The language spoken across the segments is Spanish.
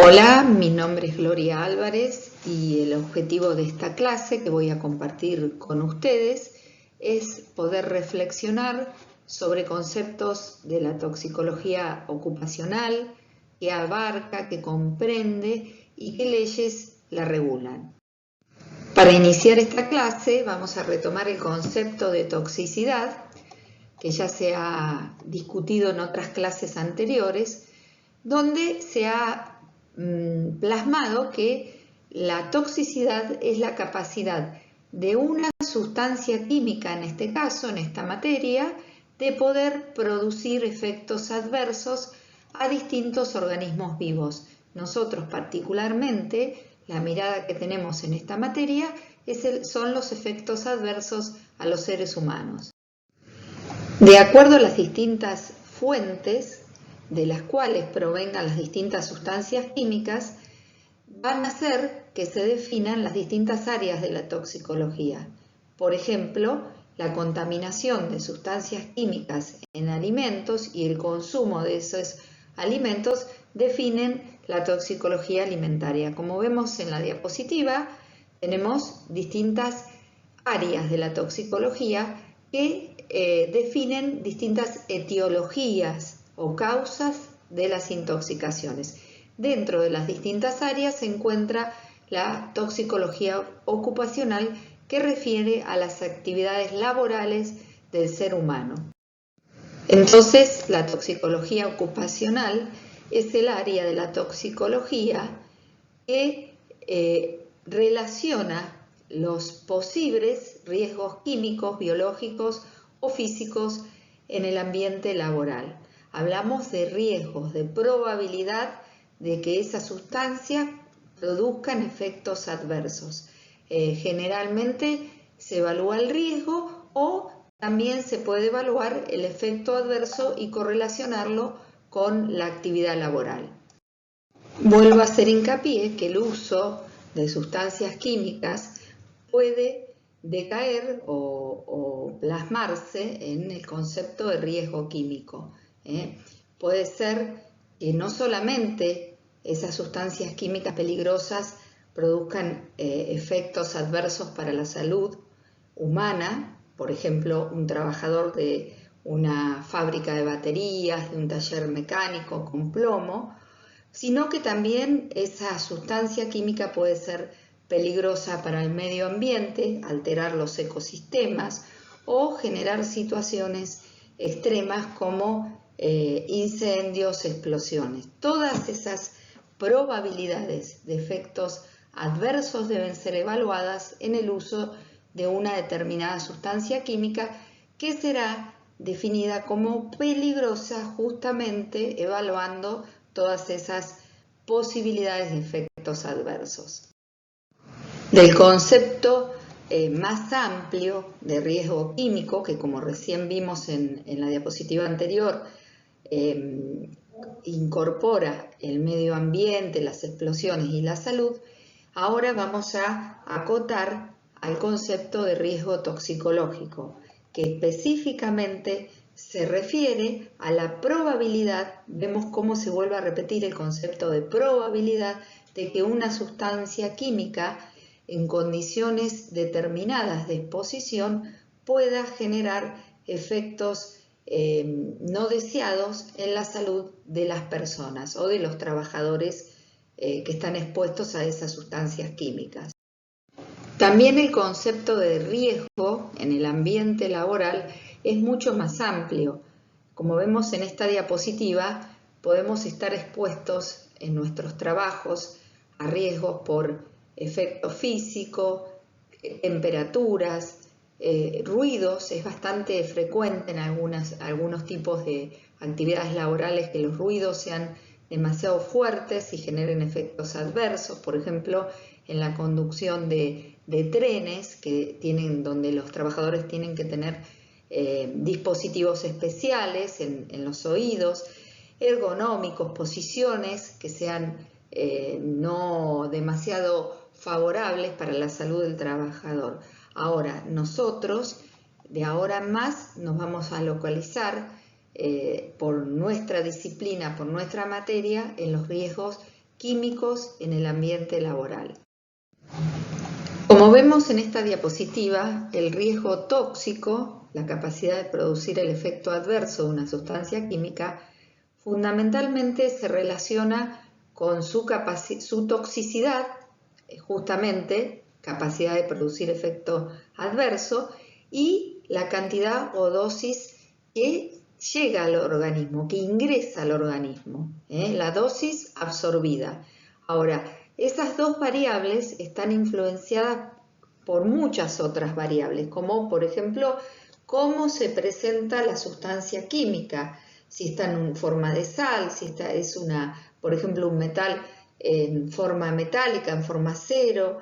Hola, mi nombre es Gloria Álvarez y el objetivo de esta clase que voy a compartir con ustedes es poder reflexionar sobre conceptos de la toxicología ocupacional, que abarca, que comprende y qué leyes la regulan. Para iniciar esta clase vamos a retomar el concepto de toxicidad, que ya se ha discutido en otras clases anteriores, donde se ha plasmado que la toxicidad es la capacidad de una sustancia química, en este caso, en esta materia, de poder producir efectos adversos a distintos organismos vivos. Nosotros particularmente, la mirada que tenemos en esta materia son los efectos adversos a los seres humanos. De acuerdo a las distintas fuentes de las cuales provengan las distintas sustancias químicas, van a hacer que se definan las distintas áreas de la toxicología. Por ejemplo, la contaminación de sustancias químicas en alimentos y el consumo de esos alimentos definen la toxicología alimentaria. Como vemos en la diapositiva, tenemos distintas áreas de la toxicología que definen distintas etiologías o causas de las intoxicaciones. Dentro de las distintas áreas se encuentra la toxicología ocupacional, que refiere a las actividades laborales del ser humano. Entonces, la toxicología ocupacional es el área de la toxicología que relaciona los posibles riesgos químicos, biológicos o físicos en el ambiente laboral. Hablamos de riesgos, de probabilidad de que esa sustancia produzcan efectos adversos. Generalmente se evalúa el riesgo o también se puede evaluar el efecto adverso y correlacionarlo con la actividad laboral. Vuelvo a hacer hincapié que el uso de sustancias químicas puede decaer o plasmarse en el concepto de riesgo químico. Puede ser que no solamente esas sustancias químicas peligrosas produzcan efectos adversos para la salud humana, por ejemplo, un trabajador de una fábrica de baterías, de un taller mecánico con plomo, sino que también esa sustancia química puede ser peligrosa para el medio ambiente, alterar los ecosistemas o generar situaciones extremas como incendios, explosiones. Todas esas probabilidades de efectos adversos deben ser evaluadas en el uso de una determinada sustancia química, que será definida como peligrosa justamente evaluando todas esas posibilidades de efectos adversos. Del concepto más amplio de riesgo químico, que como recién vimos en la diapositiva anterior, incorpora el medio ambiente, las explosiones y la salud, ahora vamos a acotar al concepto de riesgo toxicológico, que específicamente se refiere a la probabilidad. Vemos cómo se vuelve a repetir el concepto de probabilidad de que una sustancia química en condiciones determinadas de exposición pueda generar efectos no deseados en la salud de las personas o de los trabajadores que están expuestos a esas sustancias químicas. También el concepto de riesgo en el ambiente laboral es mucho más amplio. Como vemos en esta diapositiva, podemos estar expuestos en nuestros trabajos a riesgos por efecto físico, temperaturas, ruidos. Es bastante frecuente en algunos tipos de actividades laborales que los ruidos sean demasiado fuertes y generen efectos adversos. Por ejemplo, en la conducción de trenes donde los trabajadores tienen que tener dispositivos especiales en los oídos, ergonómicos, posiciones que sean no demasiado favorables para la salud del trabajador. Ahora, nosotros de ahora en más nos vamos a localizar por nuestra disciplina, por nuestra materia, en los riesgos químicos en el ambiente laboral. Como vemos en esta diapositiva, el riesgo tóxico, la capacidad de producir el efecto adverso de una sustancia química, fundamentalmente se relaciona con su toxicidad, justamente capacidad de producir efecto adverso, y la cantidad o dosis que llega al organismo, que ingresa al organismo, la dosis absorbida. Ahora, esas dos variables están influenciadas por muchas otras variables, como por ejemplo, cómo se presenta la sustancia química, si está en forma de sal, si es por ejemplo, un metal en forma metálica, en forma cero,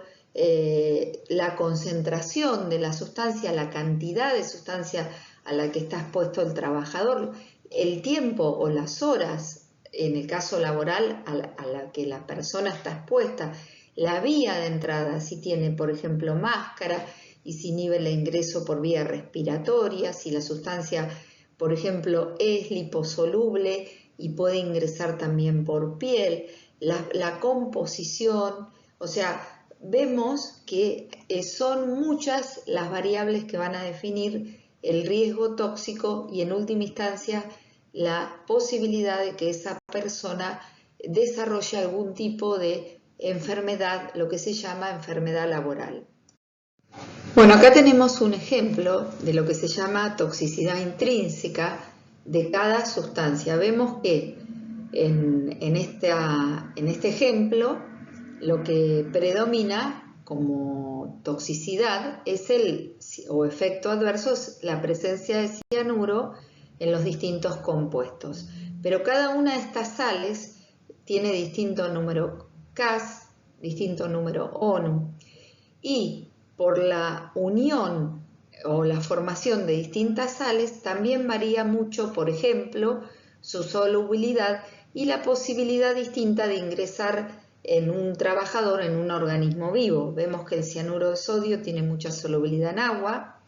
la concentración de la sustancia, la cantidad de sustancia a la que está expuesto el trabajador, el tiempo o las horas, en el caso laboral, a la que la persona está expuesta, la vía de entrada, si tiene, por ejemplo, máscara y si inhibe el ingreso por vía respiratoria, si la sustancia, por ejemplo, es liposoluble y puede ingresar también por piel, la composición, o sea, vemos que son muchas las variables que van a definir el riesgo tóxico y en última instancia la posibilidad de que esa persona desarrolle algún tipo de enfermedad, lo que se llama enfermedad laboral. Bueno, acá tenemos un ejemplo de lo que se llama toxicidad intrínseca de cada sustancia. Vemos que en este ejemplo lo que predomina como toxicidad es o efecto adverso es la presencia de cianuro en los distintos compuestos. Pero cada una de estas sales tiene distinto número Cas, distinto número ONU, y por la unión o la formación de distintas sales también varía mucho, por ejemplo, su solubilidad y la posibilidad distinta de ingresar en un trabajador en un organismo vivo. Vemos que el cianuro de sodio tiene mucha solubilidad en agua,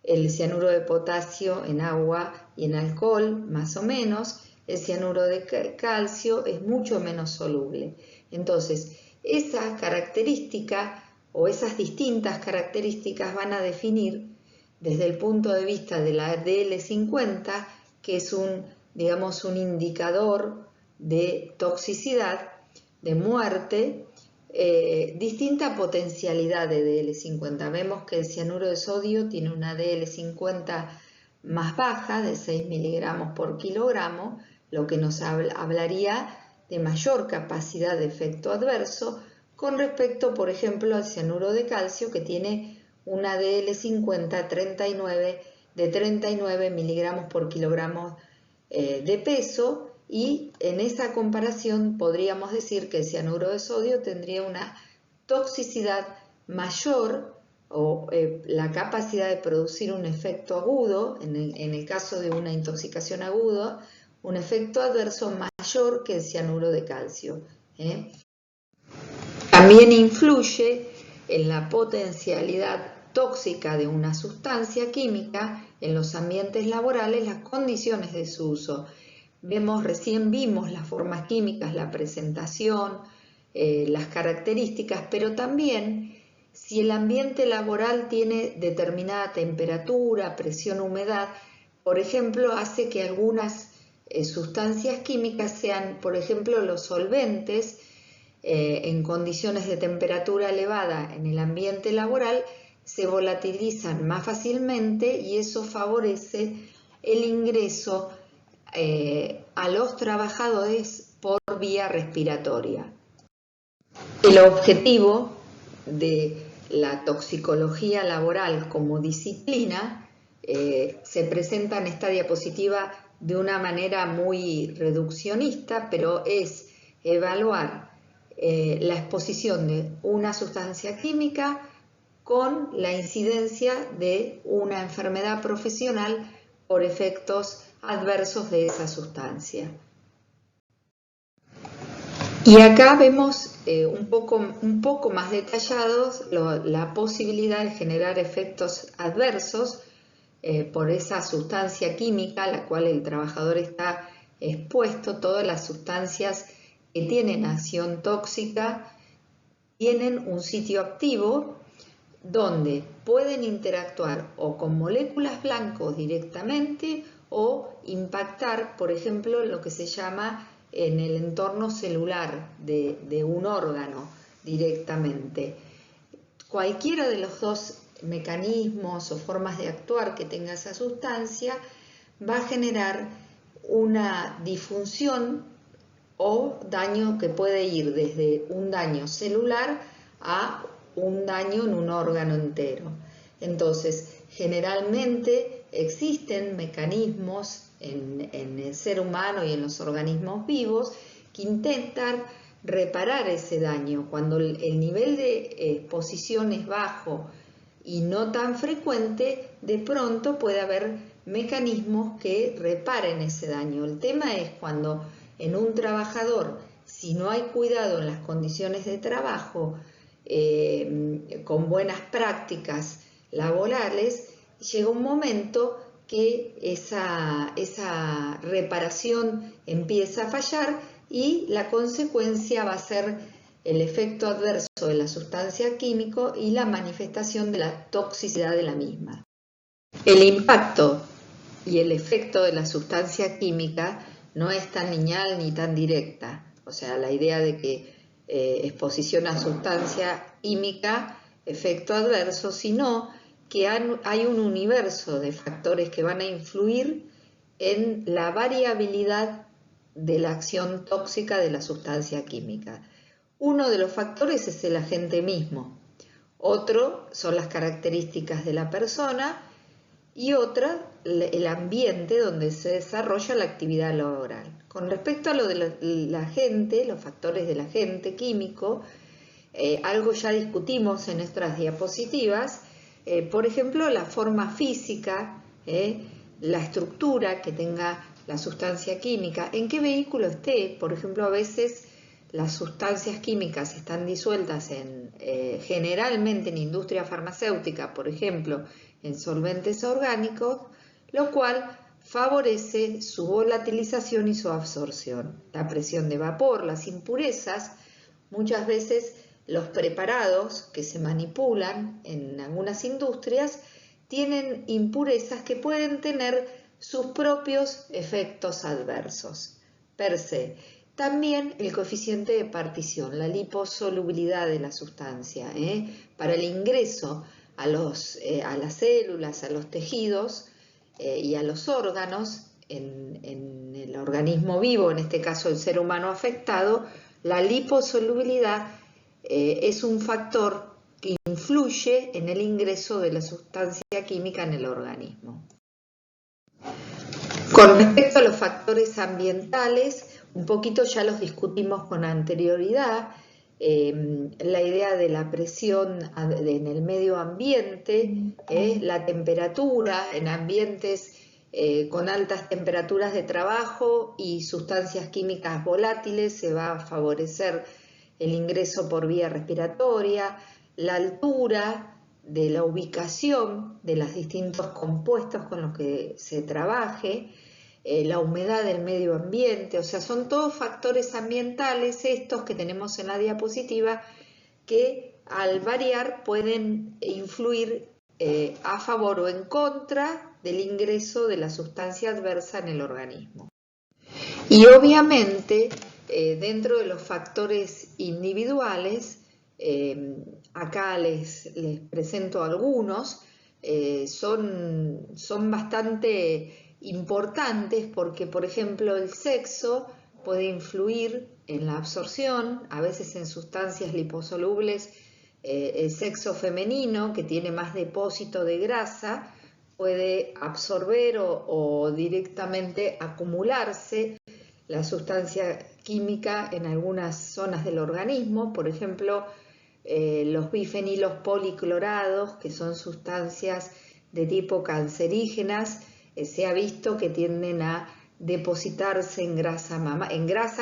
el cianuro de potasio en agua y en alcohol más o menos, el cianuro de calcio es mucho menos soluble. Entonces, esa característica o esas distintas características van a definir desde el punto de vista de la DL50, que es digamos, un indicador de toxicidad, de muerte, distinta potencialidad de DL50. Vemos que el cianuro de sodio tiene una DL50 más baja, de 6 miligramos por kilogramo, lo que nos hablaría de mayor capacidad de efecto adverso con respecto, por ejemplo, al cianuro de calcio, que tiene una DL50 de 39 miligramos por kilogramo de peso, y en esa comparación podríamos decir que el cianuro de sodio tendría una toxicidad mayor o la capacidad de producir un efecto agudo, en el caso de una intoxicación aguda, un efecto adverso mayor que el cianuro de calcio. También influye en la potencialidad tóxica de una sustancia química en los ambientes laborales las condiciones de su uso. Recién vimos las formas químicas, la presentación, las características, pero también si el ambiente laboral tiene determinada temperatura, presión, humedad, por ejemplo, hace que algunas sustancias químicas sean, por ejemplo, los solventes, en condiciones de temperatura elevada en el ambiente laboral, se volatilizan más fácilmente y eso favorece el ingreso a los trabajadores por vía respiratoria. El objetivo de la toxicología laboral como disciplina se presenta en esta diapositiva de una manera muy reduccionista, pero es evaluar la exposición de una sustancia química con la incidencia de una enfermedad profesional por efectos adversos de esa sustancia. Y acá vemos un poco más detallados la posibilidad de generar efectos adversos por esa sustancia química a la cual el trabajador está expuesto. Todas las sustancias que tienen acción tóxica tienen un sitio activo donde pueden interactuar o con moléculas blancos directamente o impactar, por ejemplo, en lo que se llama en el entorno celular de un órgano directamente. Cualquiera de los dos mecanismos o formas de actuar que tenga esa sustancia va a generar una disfunción o daño que puede ir desde un daño celular a un daño en un órgano entero. Entonces, generalmente existen mecanismos en el ser humano y en los organismos vivos que intentan reparar ese daño. Cuando el nivel de exposición es bajo y no tan frecuente, de pronto puede haber mecanismos que reparen ese daño. El tema es cuando en un trabajador, si no hay cuidado en las condiciones de trabajo, con buenas prácticas laborales, llega un momento que esa reparación empieza a fallar y la consecuencia va a ser el efecto adverso de la sustancia química y la manifestación de la toxicidad de la misma. El impacto y el efecto de la sustancia química no es tan lineal ni tan directa. O sea, la idea de que exposición a sustancia química, efecto adverso, sino que hay un universo de factores que van a influir en la variabilidad de la acción tóxica de la sustancia química. Uno de los factores es el agente mismo, otro son las características de la persona y otra el ambiente donde se desarrolla la actividad laboral. Con respecto a lo de la gente, los factores del agente químico, algo ya discutimos en nuestras diapositivas, por ejemplo, la forma física, la estructura que tenga la sustancia química, en qué vehículo esté. Por ejemplo, a veces las sustancias químicas están disueltas generalmente en industria farmacéutica, por ejemplo, en solventes orgánicos, lo cual favorece su volatilización y su absorción. La presión de vapor, las impurezas, muchas veces los preparados que se manipulan en algunas industrias tienen impurezas que pueden tener sus propios efectos adversos per se. También el coeficiente de partición, la liposolubilidad de la sustancia, para el ingreso a las células, a los tejidos y a los órganos en el organismo vivo, en este caso el ser humano afectado, la liposolubilidad es un factor que influye en el ingreso de la sustancia química en el organismo. Con respecto a los factores ambientales, un poquito ya los discutimos con anterioridad, la idea de la presión en el medio ambiente, la temperatura en ambientes con altas temperaturas de trabajo y sustancias químicas volátiles se va a favorecer el ingreso por vía respiratoria, la altura de la ubicación de los distintos compuestos con los que se trabaje, la humedad del medio ambiente, o sea, son todos factores ambientales estos que tenemos en la diapositiva que al variar pueden influir a favor o en contra del ingreso de la sustancia adversa en el organismo. Y obviamente, dentro de los factores individuales, acá les presento algunos, son bastante importantes porque, por ejemplo, el sexo puede influir en la absorción, a veces en sustancias liposolubles, el sexo femenino, que tiene más depósito de grasa, puede absorber o directamente acumularse la sustancia química en algunas zonas del organismo, por ejemplo, los bifenilos policlorados, que son sustancias de tipo cancerígenas, se ha visto que tienden a depositarse en grasa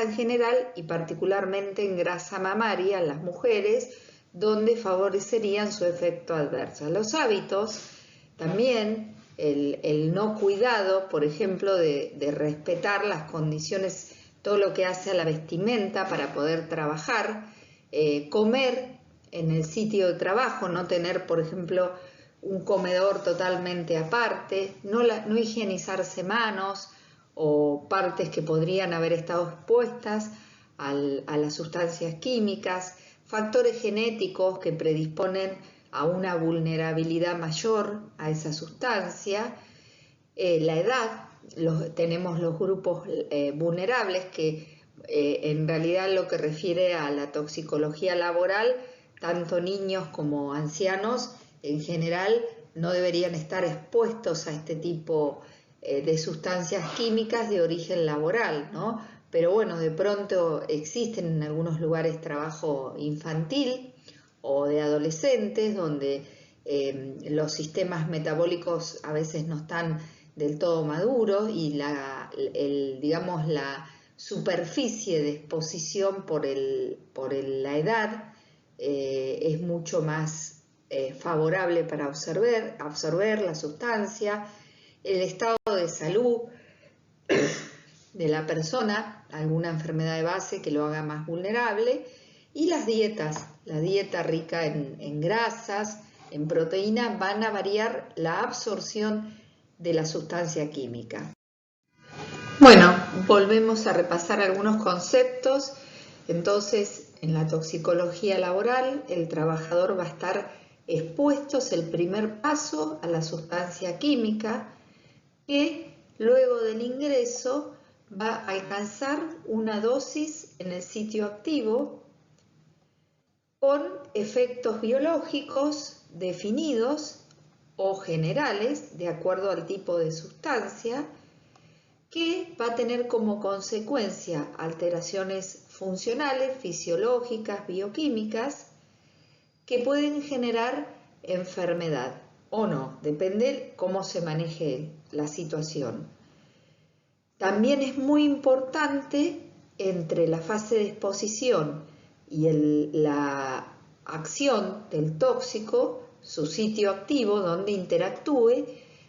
en general y particularmente en grasa mamaria en las mujeres, donde favorecerían su efecto adverso. Los hábitos también, el no cuidado, por ejemplo, de respetar las condiciones todo lo que hace a la vestimenta para poder trabajar, comer en el sitio de trabajo, no tener, por ejemplo, un comedor totalmente aparte, no higienizarse manos o partes que podrían haber estado expuestas a las sustancias químicas, factores genéticos que predisponen a una vulnerabilidad mayor a esa sustancia, la edad, tenemos los grupos vulnerables que en realidad lo que refiere a la toxicología laboral, tanto niños como ancianos en general no deberían estar expuestos a este tipo de sustancias químicas de origen laboral, ¿no? Pero bueno, de pronto existen en algunos lugares trabajo infantil o de adolescentes donde los sistemas metabólicos a veces no están del todo maduros y digamos, la superficie de exposición por la edad es mucho más favorable para absorber la sustancia, el estado de salud de la persona, alguna enfermedad de base que lo haga más vulnerable, y las dietas, la dieta rica en grasas, en proteínas, van a variar la absorción de la sustancia química. Bueno, volvemos a repasar algunos conceptos. Entonces, en la toxicología laboral, el trabajador va a estar expuesto, es el primer paso, a la sustancia química que luego del ingreso va a alcanzar una dosis en el sitio activo con efectos biológicos definidos o generales de acuerdo al tipo de sustancia, que va a tener como consecuencia alteraciones funcionales, fisiológicas, bioquímicas, que pueden generar enfermedad o no, depende cómo se maneje la situación. También es muy importante entre la fase de exposición y la acción del tóxico, su sitio activo donde interactúe,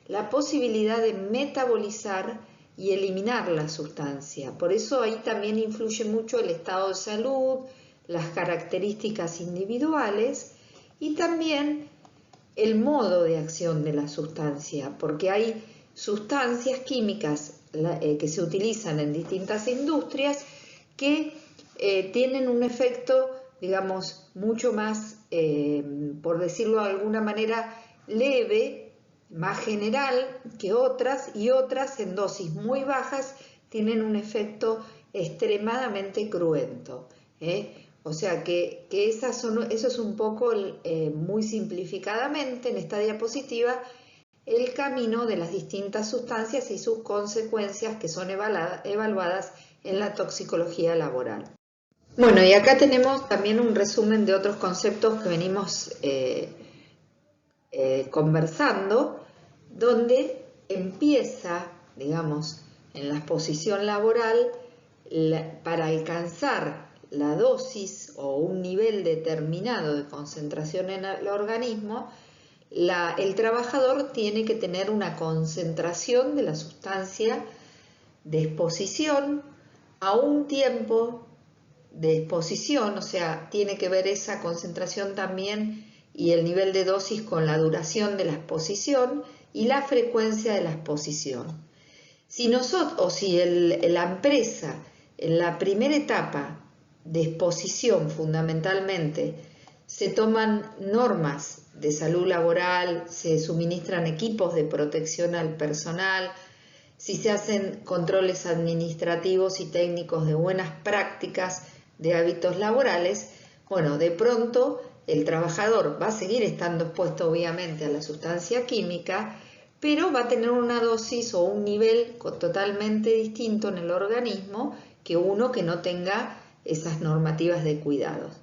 la posibilidad de metabolizar y eliminar la sustancia. Por eso ahí también influye mucho el estado de salud, las características individuales y también el modo de acción de la sustancia, porque hay sustancias químicas que se utilizan en distintas industrias que tienen un efecto, digamos, mucho más, por decirlo de alguna manera, leve, más general que otras, y otras en dosis muy bajas tienen un efecto extremadamente cruento. O sea que eso es un poco, muy simplificadamente en esta diapositiva, el camino de las distintas sustancias y sus consecuencias que son evaluadas en la toxicología laboral. Bueno, y acá tenemos también un resumen de otros conceptos que venimos conversando, donde empieza, digamos, en la exposición laboral, para alcanzar la dosis o un nivel determinado de concentración en el organismo, el trabajador tiene que tener una concentración de la sustancia de exposición a un tiempo de exposición, o sea, tiene que ver esa concentración también y el nivel de dosis con la duración de la exposición y la frecuencia de la exposición. Si la empresa en la primera etapa de exposición fundamentalmente se toman normas de salud laboral, se suministran equipos de protección al personal, si se hacen controles administrativos y técnicos de buenas prácticas de hábitos laborales, bueno, de pronto el trabajador va a seguir estando expuesto obviamente a la sustancia química, pero va a tener una dosis o un nivel totalmente distinto en el organismo que uno que no tenga esas normativas de cuidados.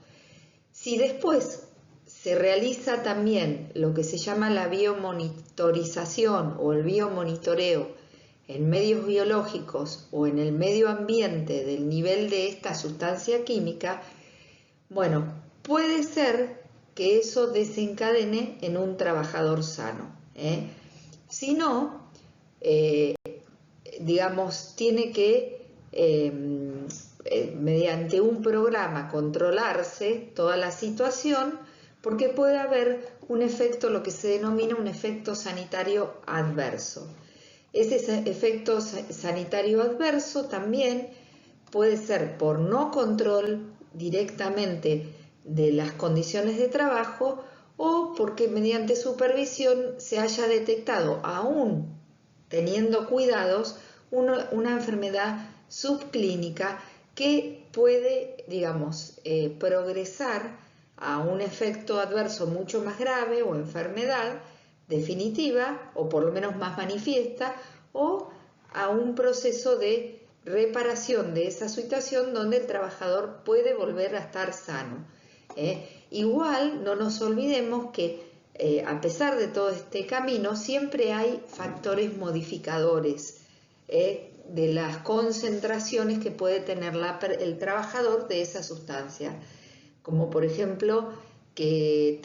Si después se realiza también lo que se llama la biomonitorización o el biomonitoreo en medios biológicos o en el medio ambiente del nivel de esta sustancia química, bueno, puede ser que eso desencadene en un trabajador sano. Si no, digamos, tiene que mediante un programa controlarse toda la situación, porque puede haber un efecto, lo que se denomina un efecto sanitario adverso. Ese efecto sanitario adverso también puede ser por no control directamente de las condiciones de trabajo o porque mediante supervisión se haya detectado, aún teniendo cuidados, una enfermedad subclínica que puede, digamos, progresar a un efecto adverso mucho más grave o enfermedad definitiva o por lo menos más manifiesta, o a un proceso de reparación de esa situación donde el trabajador puede volver a estar sano. Igual no nos olvidemos que a pesar de todo este camino siempre hay factores modificadores de las concentraciones que puede tener el trabajador de esa sustancia, como por ejemplo que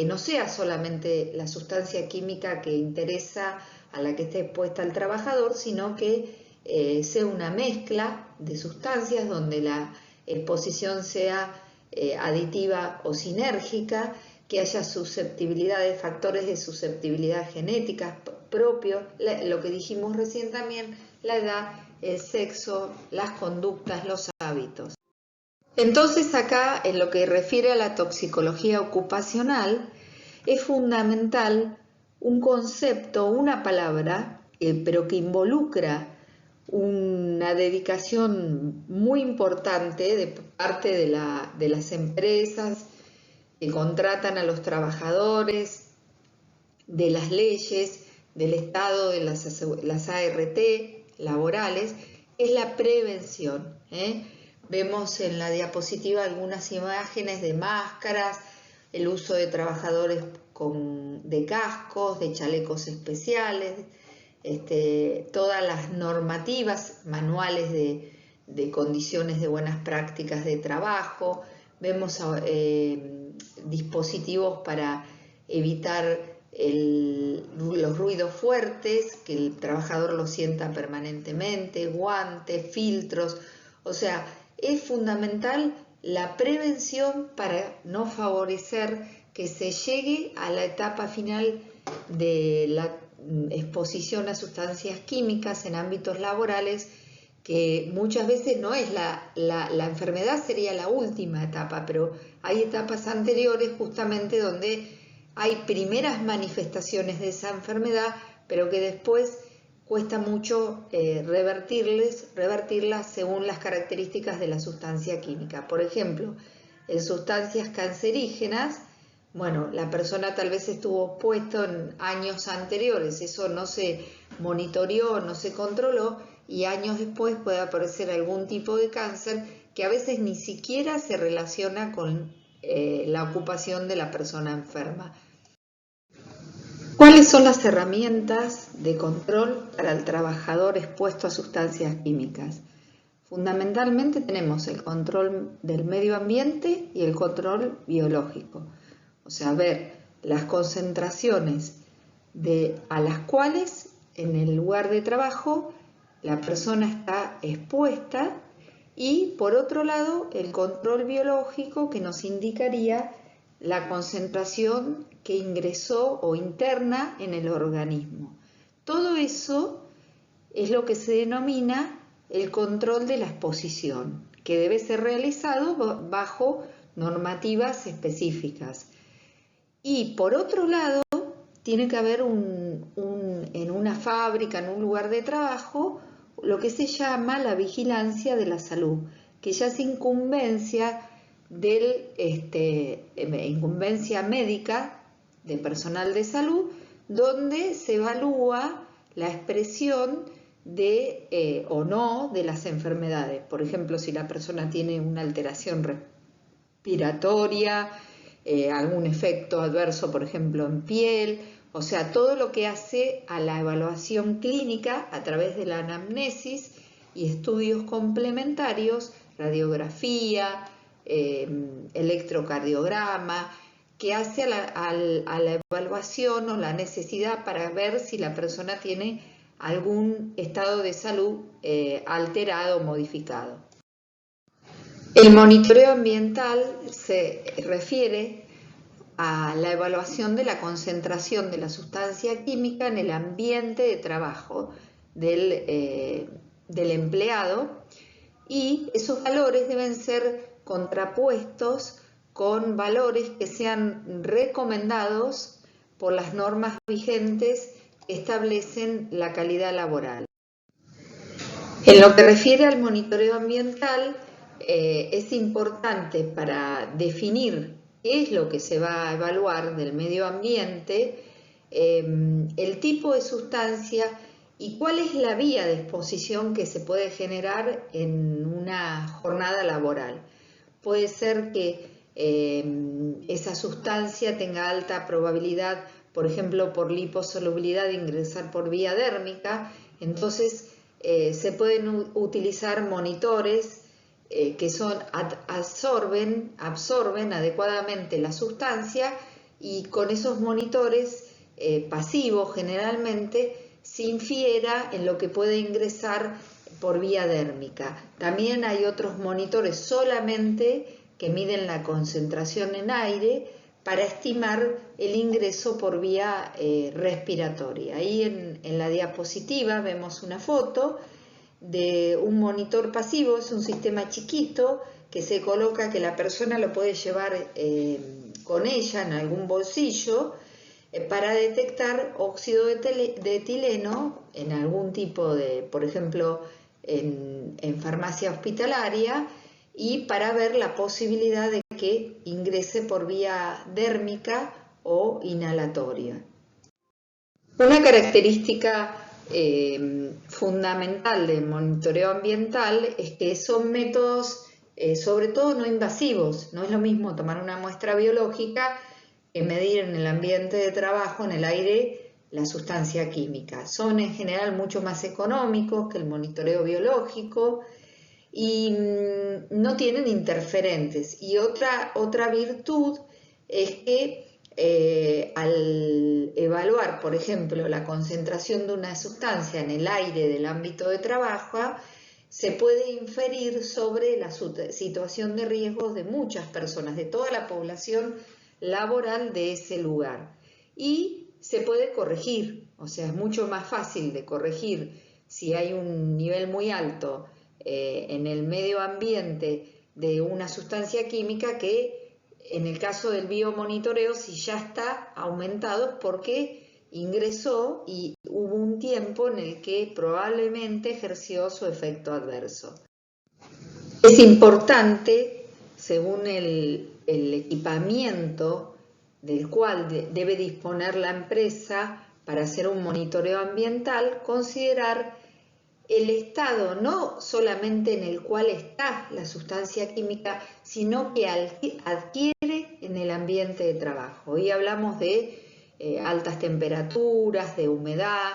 no sea solamente la sustancia química que interesa a la que esté expuesta el trabajador, sino que sea una mezcla de sustancias donde la exposición sea aditiva o sinérgica, que haya susceptibilidades, factores de susceptibilidad genética propios, lo que dijimos recién también, la edad, el sexo, las conductas, los hábitos. Entonces acá, en lo que refiere a la toxicología ocupacional, es fundamental un concepto, una palabra, pero que involucra una dedicación muy importante de parte de las empresas que contratan a los trabajadores, de las leyes, del Estado, de las ART laborales, es la prevención. Vemos en la diapositiva algunas imágenes de máscaras, el uso de trabajadores de cascos, de chalecos especiales, todas las normativas, manuales de condiciones de buenas prácticas de trabajo. Vemos dispositivos para evitar los ruidos fuertes, que el trabajador lo sienta permanentemente, guantes, filtros. O sea, es fundamental la prevención para no favorecer que se llegue a la etapa final de la exposición a sustancias químicas en ámbitos laborales, que muchas veces no es la enfermedad, sería la última etapa, pero hay etapas anteriores justamente donde hay primeras manifestaciones de esa enfermedad, pero que después cuesta mucho revertirlas según las características de la sustancia química. Por ejemplo, en sustancias cancerígenas, bueno, la persona tal vez estuvo expuesto en años anteriores, eso no se monitoreó, no se controló, y años después puede aparecer algún tipo de cáncer que a veces ni siquiera se relaciona con la ocupación de la persona enferma. ¿Cuáles son las herramientas de control para el trabajador expuesto a sustancias químicas? Fundamentalmente tenemos el control del medio ambiente y el control biológico. O sea, ver las concentraciones a las cuales en el lugar de trabajo la persona está expuesta, y por otro lado el control biológico, que nos indicaría la concentración que ingresó o interna en el organismo. Todo eso es lo que se denomina el control de la exposición, que debe ser realizado bajo normativas específicas. Y por otro lado, tiene que haber en una fábrica, en un lugar de trabajo, lo que se llama la vigilancia de la salud, que ya es incumbencia incumbencia médica de personal de salud, donde se evalúa la expresión o no de las enfermedades. Por ejemplo, si la persona tiene una alteración respiratoria, algún efecto adverso, por ejemplo, en piel, o sea, todo lo que hace a la evaluación clínica a través de la anamnesis y estudios complementarios, radiografía, electrocardiograma, que hace a la evaluación o la necesidad para ver si la persona tiene algún estado de salud alterado o modificado. El monitoreo ambiental se refiere a la evaluación de la concentración de la sustancia química en el ambiente de trabajo del empleado, y esos valores deben ser contrapuestos con valores que sean recomendados por las normas vigentes que establecen la calidad laboral. En lo que refiere al monitoreo ambiental, es importante para definir qué es lo que se va a evaluar del medio ambiente, el tipo de sustancia y cuál es la vía de exposición que se puede generar en una jornada laboral. Puede ser que esa sustancia tenga alta probabilidad, por ejemplo, por liposolubilidad, de ingresar por vía dérmica. Entonces se pueden utilizar monitores que absorben adecuadamente la sustancia, y con esos monitores pasivos generalmente se infiera en lo que puede ingresar por vía dérmica. También hay otros monitores solamente que miden la concentración en aire para estimar el ingreso por vía respiratoria. Ahí en la diapositiva vemos una foto de un monitor pasivo. Es un sistema chiquito que se coloca, que la persona lo puede llevar con ella en algún bolsillo, para detectar óxido de etileno en algún tipo de, por ejemplo, en farmacia hospitalaria, y para ver la posibilidad de que ingrese por vía dérmica o inhalatoria. Una característica fundamental del monitoreo ambiental es que son métodos sobre todo no invasivos. No es lo mismo tomar una muestra biológica que medir en el ambiente de trabajo, en el aire, la sustancia química. Son en general mucho más económicos que el monitoreo biológico y no tienen interferentes. Y otra virtud es que al evaluar, por ejemplo, la concentración de una sustancia en el aire del ámbito de trabajo, se puede inferir sobre la situación de riesgos de muchas personas, de toda la población laboral de ese lugar. Y se puede corregir, o sea, es mucho más fácil de corregir si hay un nivel muy alto en el medio ambiente de una sustancia química, que en el caso del biomonitoreo, si ya está aumentado, porque ingresó y hubo un tiempo en el que probablemente ejerció su efecto adverso. Es importante, según el equipamiento del cual debe disponer la empresa para hacer un monitoreo ambiental, considerar el estado no solamente en el cual está la sustancia química, sino que adquiere en el ambiente de trabajo. Hoy hablamos de altas temperaturas, de humedad,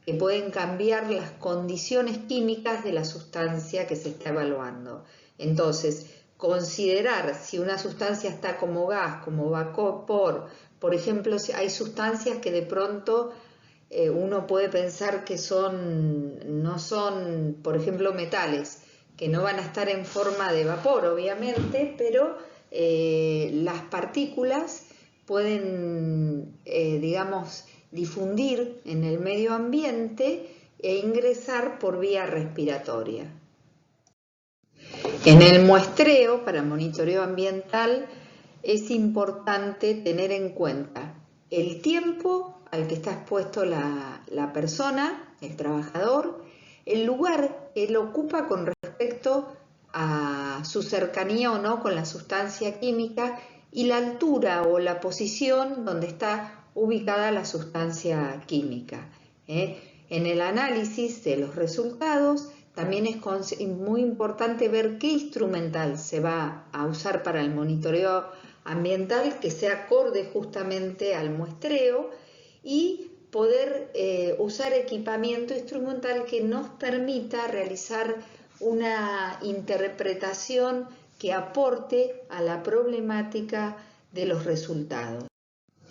que pueden cambiar las condiciones químicas de la sustancia que se está evaluando. Entonces, considerar si una sustancia está como gas, como vapor, por ejemplo, si hay sustancias que de pronto uno puede pensar que no son, por ejemplo, metales, que no van a estar en forma de vapor, obviamente, pero las partículas pueden, digamos, difundir en el medio ambiente e ingresar por vía respiratoria. En el muestreo para monitoreo ambiental es importante tener en cuenta el tiempo al que está expuesto la persona, el trabajador, el lugar que él ocupa con respecto a su cercanía o no con la sustancia química, y la altura o la posición donde está ubicada la sustancia química. En el análisis de los resultados también es muy importante ver qué instrumental se va a usar para el monitoreo ambiental, que sea acorde justamente al muestreo, y poder usar equipamiento instrumental que nos permita realizar una interpretación que aporte a la problemática de los resultados.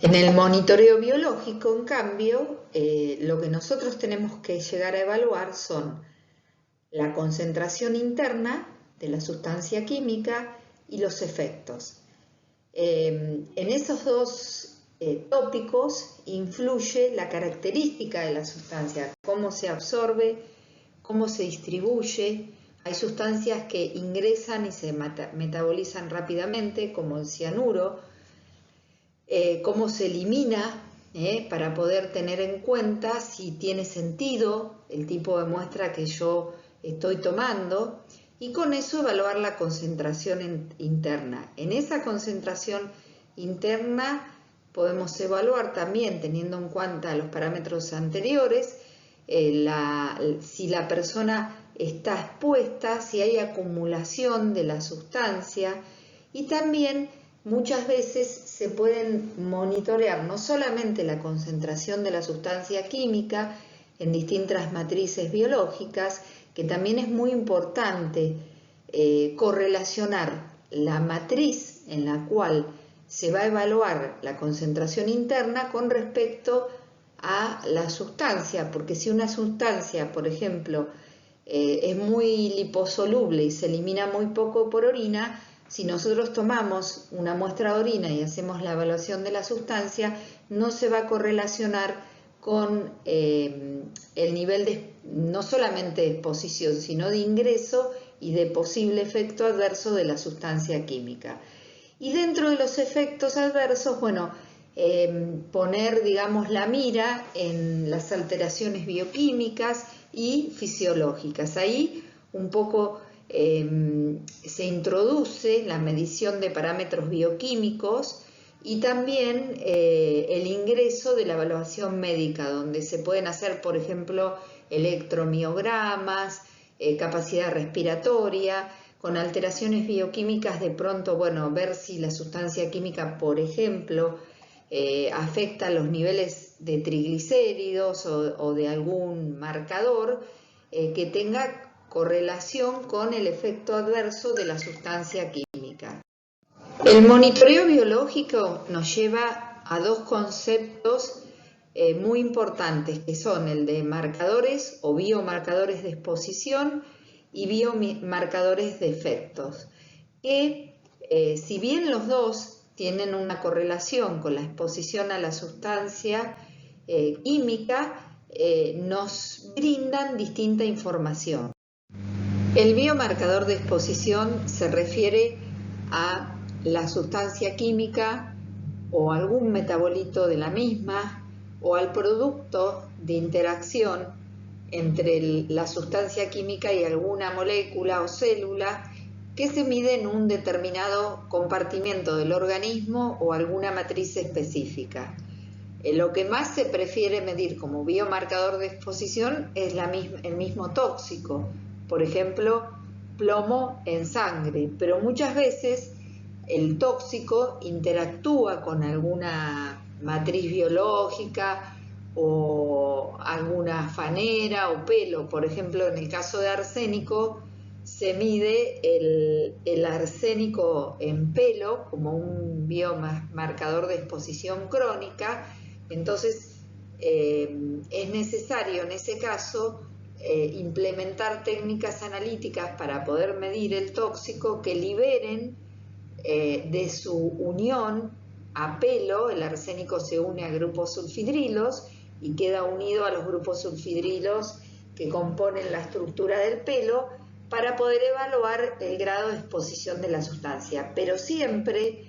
En el monitoreo biológico, en cambio, lo que nosotros tenemos que llegar a evaluar son la concentración interna de la sustancia química y los efectos. En esos dos tópicos influye la característica de la sustancia, cómo se absorbe, cómo se distribuye. Hay sustancias que ingresan y se metabolizan rápidamente, como el cianuro, cómo se elimina, para poder tener en cuenta si tiene sentido el tipo de muestra que yo estoy tomando, y con eso evaluar la concentración interna. En esa concentración interna podemos evaluar también, teniendo en cuenta los parámetros anteriores, si la persona está expuesta, si hay acumulación de la sustancia, y también muchas veces se pueden monitorear no solamente la concentración de la sustancia química en distintas matrices biológicas, que también es muy importante correlacionar la matriz en la cual se va a evaluar la concentración interna con respecto a la sustancia, porque si una sustancia, por ejemplo, es muy liposoluble y se elimina muy poco por orina, si nosotros tomamos una muestra de orina y hacemos la evaluación de la sustancia, no se va a correlacionar con el nivel no solamente de exposición, sino de ingreso y de posible efecto adverso de la sustancia química. Y dentro de los efectos adversos, bueno, poner, digamos, la mira en las alteraciones bioquímicas y fisiológicas. Ahí un poco se introduce la medición de parámetros bioquímicos y también el ingreso de la evaluación médica, donde se pueden hacer, por ejemplo, electromiogramas, capacidad respiratoria, con alteraciones bioquímicas, de pronto, bueno, ver si la sustancia química, por ejemplo, afecta los niveles de triglicéridos o de algún marcador que tenga correlación con el efecto adverso de la sustancia química. El monitoreo biológico nos lleva a dos conceptos muy importantes, que son el de marcadores o biomarcadores de exposición y biomarcadores de efectos, que si bien los dos tienen una correlación con la exposición a la sustancia química, nos brindan distinta información. El biomarcador de exposición se refiere a la sustancia química o algún metabolito de la misma o al producto de interacción entre la sustancia química y alguna molécula o célula que se mide en un determinado compartimento del organismo o alguna matriz específica. Lo que más se prefiere medir como biomarcador de exposición es el mismo tóxico, por ejemplo, plomo en sangre, pero muchas veces el tóxico interactúa con alguna matriz biológica o alguna fanera o pelo. Por ejemplo, en el caso de arsénico, se mide el arsénico en pelo como un biomarcador de exposición crónica. Entonces, es necesario en ese caso implementar técnicas analíticas para poder medir el tóxico que liberen de su unión a pelo. El arsénico se une a grupos sulfidrilos y queda unido a los grupos sulfidrilos que componen la estructura del pelo, para poder evaluar el grado de exposición de la sustancia. Pero siempre,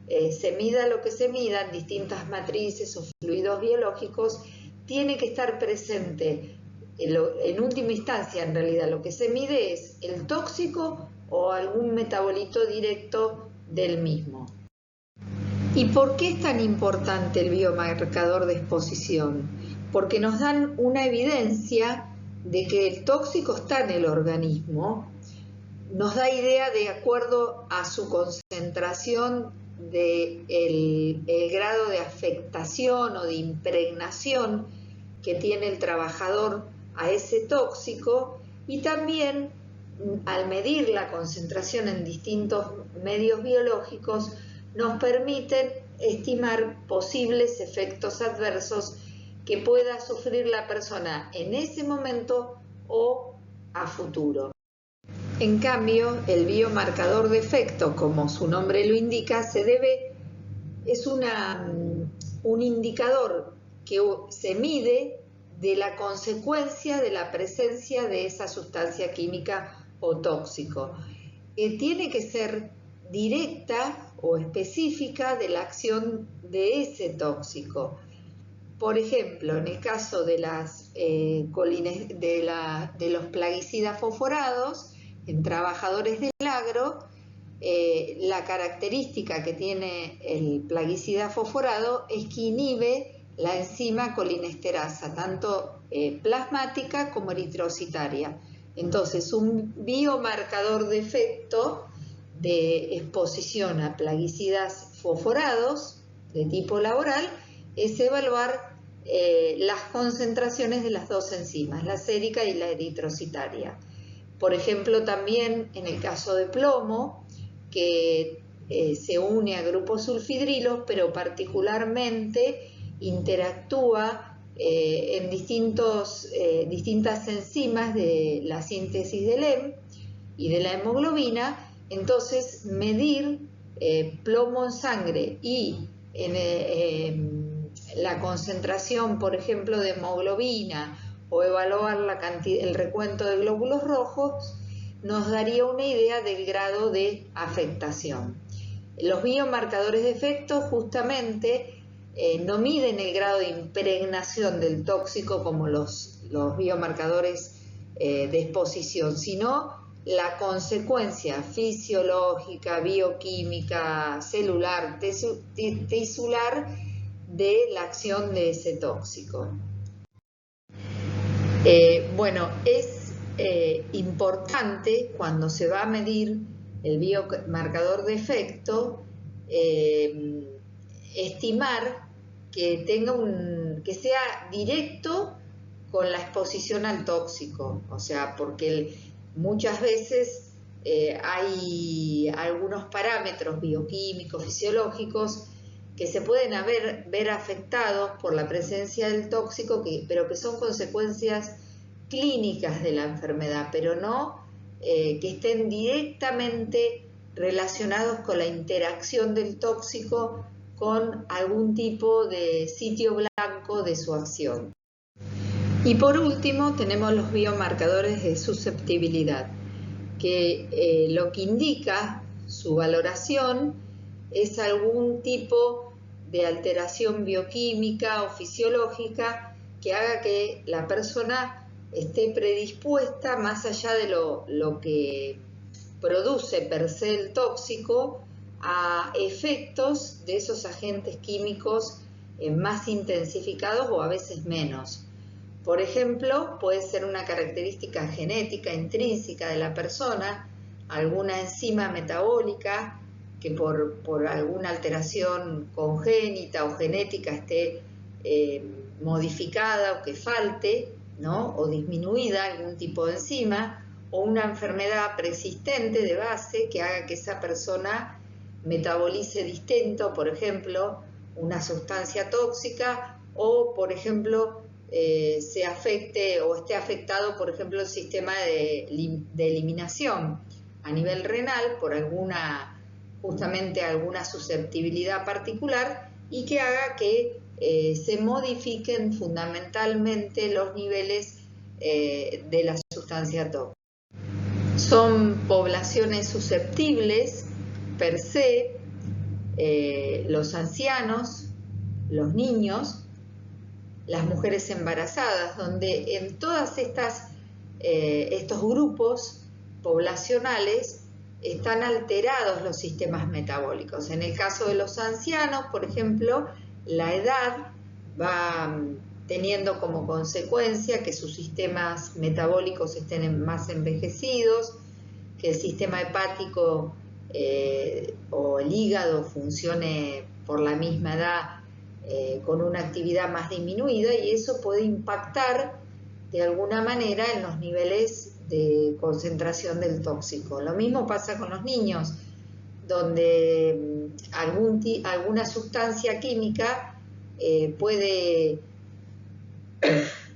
se mida lo que se mida en distintas matrices o fluidos biológicos, tiene que estar presente, en última instancia, en realidad, lo que se mide es el tóxico o algún metabolito directo del mismo. ¿Y por qué es tan importante el biomarcador de exposición? Porque nos dan una evidencia de que el tóxico está en el organismo, nos da idea, de acuerdo a su concentración, del grado de afectación o de impregnación que tiene el trabajador a ese tóxico, y también al medir la concentración en distintos medios biológicos nos permiten estimar posibles efectos adversos que pueda sufrir la persona en ese momento o a futuro. En cambio, el biomarcador de efecto, como su nombre lo indica, es un indicador que se mide de la consecuencia de la presencia de esa sustancia química o tóxico. Tiene que ser directa o específica de la acción de ese tóxico. Por ejemplo, en el caso de los plaguicidas fosforados en trabajadores del agro, la característica que tiene el plaguicida fosforado es que inhibe la enzima colinesterasa, tanto plasmática como eritrocitaria. Entonces, un biomarcador de efecto de exposición a plaguicidas fosforados de tipo laboral es evaluar las concentraciones de las dos enzimas, la sérica y la eritrocitaria. Por ejemplo, también en el caso de plomo, que se une a grupos sulfidrilos, pero particularmente interactúa en distintas enzimas de la síntesis del HEM y de la hemoglobina. Entonces, medir plomo en sangre y la concentración, por ejemplo, de hemoglobina o evaluar el recuento de glóbulos rojos nos daría una idea del grado de afectación. Los biomarcadores de efecto justamente no miden el grado de impregnación del tóxico como los biomarcadores de exposición, sino la consecuencia fisiológica, bioquímica, celular, tisular de la acción de ese tóxico. Bueno, es importante cuando se va a medir el biomarcador de efecto estimar que sea directo con la exposición al tóxico, o sea, porque muchas veces hay algunos parámetros bioquímicos, fisiológicos, que se pueden ver afectados por la presencia del tóxico, pero que son consecuencias clínicas de la enfermedad, pero no que estén directamente relacionados con la interacción del tóxico con algún tipo de sitio blanco de su acción. Y por último tenemos los biomarcadores de susceptibilidad, que lo que indica su valoración es algún tipo de alteración bioquímica o fisiológica que haga que la persona esté predispuesta, más allá de lo que produce per se el tóxico, a efectos de esos agentes químicos más intensificados o a veces menos. Por ejemplo, puede ser una característica genética intrínseca de la persona, alguna enzima metabólica que por alguna alteración congénita o genética esté modificada o que falte, ¿no? O disminuida algún tipo de enzima, o una enfermedad persistente de base que haga que esa persona metabolice distinto, por ejemplo, una sustancia tóxica, o por ejemplo se afecte o esté afectado, por ejemplo, el sistema de eliminación a nivel renal por justamente alguna susceptibilidad particular, y que haga que se modifiquen fundamentalmente los niveles de la sustancia tóxica. Son poblaciones susceptibles per se, los ancianos, los niños, las mujeres embarazadas, donde en todas estos grupos poblacionales están alterados los sistemas metabólicos. En el caso de los ancianos, por ejemplo, la edad va teniendo como consecuencia que sus sistemas metabólicos estén más envejecidos, que el sistema hepático o el hígado funcione por la misma edad con una actividad más disminuida, y eso puede impactar de alguna manera en los niveles de concentración del tóxico. Lo mismo pasa con los niños, donde alguna sustancia química puede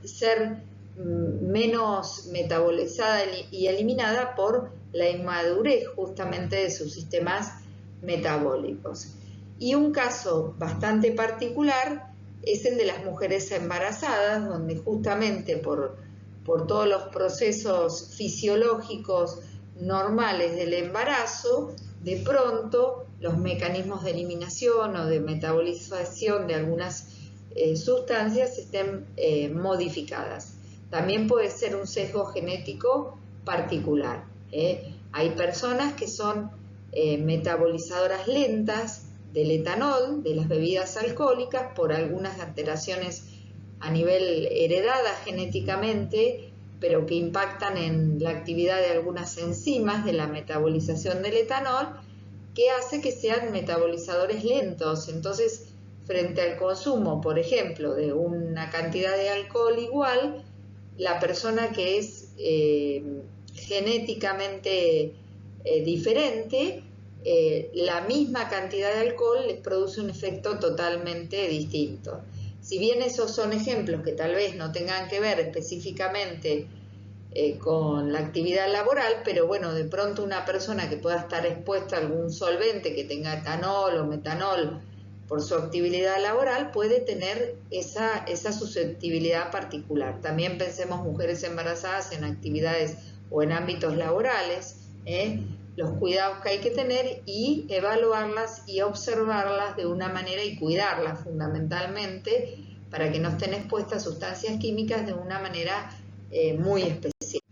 ser menos metabolizada y eliminada por la inmadurez justamente de sus sistemas metabólicos. Y un caso bastante particular es el de las mujeres embarazadas, donde justamente por todos los procesos fisiológicos normales del embarazo, de pronto los mecanismos de eliminación o de metabolización de algunas sustancias estén modificadas. También puede ser un sesgo genético particular. Hay personas que son metabolizadoras lentas del etanol, de las bebidas alcohólicas, por algunas alteraciones a nivel heredada genéticamente, pero que impactan en la actividad de algunas enzimas de la metabolización del etanol, que hace que sean metabolizadores lentos. Entonces, frente al consumo, por ejemplo, de una cantidad de alcohol igual, la persona que es genéticamente diferente, la misma cantidad de alcohol les produce un efecto totalmente distinto. Si bien esos son ejemplos que tal vez no tengan que ver específicamente con la actividad laboral, pero bueno, de pronto una persona que pueda estar expuesta a algún solvente que tenga etanol o metanol por su actividad laboral puede tener esa susceptibilidad particular. También pensemos mujeres embarazadas en actividades o en ámbitos laborales, los cuidados que hay que tener y evaluarlas y observarlas de una manera y cuidarlas fundamentalmente para que no estén expuestas a sustancias químicas de una manera muy especial.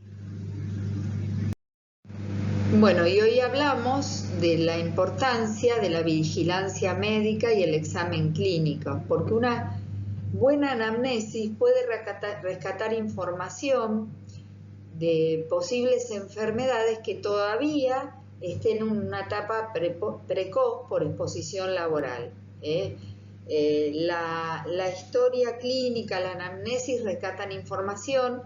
Bueno, y hoy hablamos de la importancia de la vigilancia médica y el examen clínico, porque una buena anamnesis puede rescatar información de posibles enfermedades que todavía estén en una etapa precoz por exposición laboral. La historia clínica, la anamnesis rescatan información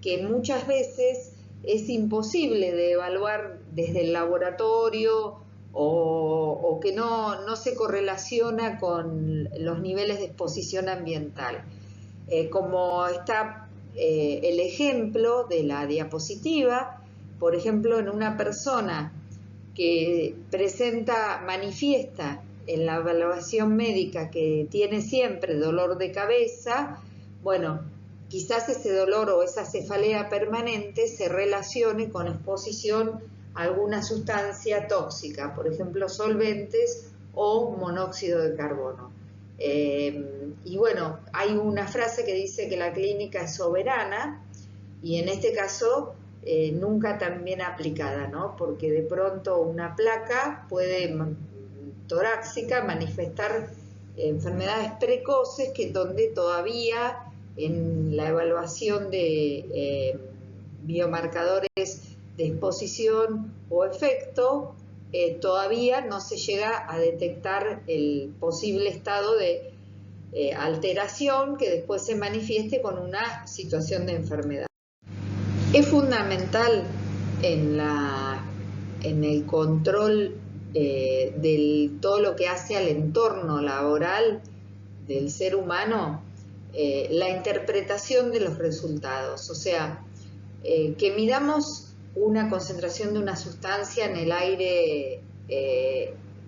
que muchas veces es imposible de evaluar desde el laboratorio o que no se correlaciona con los niveles de exposición ambiental. Como está el ejemplo de la diapositiva, por ejemplo, en una persona que manifiesta en la evaluación médica que tiene siempre dolor de cabeza, bueno, quizás ese dolor o esa cefalea permanente se relacione con exposición a alguna sustancia tóxica, por ejemplo, solventes o monóxido de carbono. Y bueno, hay una frase que dice que la clínica es soberana y en este caso nunca tan bien aplicada, ¿no? Porque de pronto una placa puede torácica manifestar enfermedades precoces donde todavía en la evaluación de biomarcadores de exposición o efecto todavía no se llega a detectar el posible estado de alteración que después se manifieste con una situación de enfermedad. Es fundamental en el control de todo lo que hace al entorno laboral del ser humano la interpretación de los resultados, o sea, que midamos una concentración de una sustancia en el aire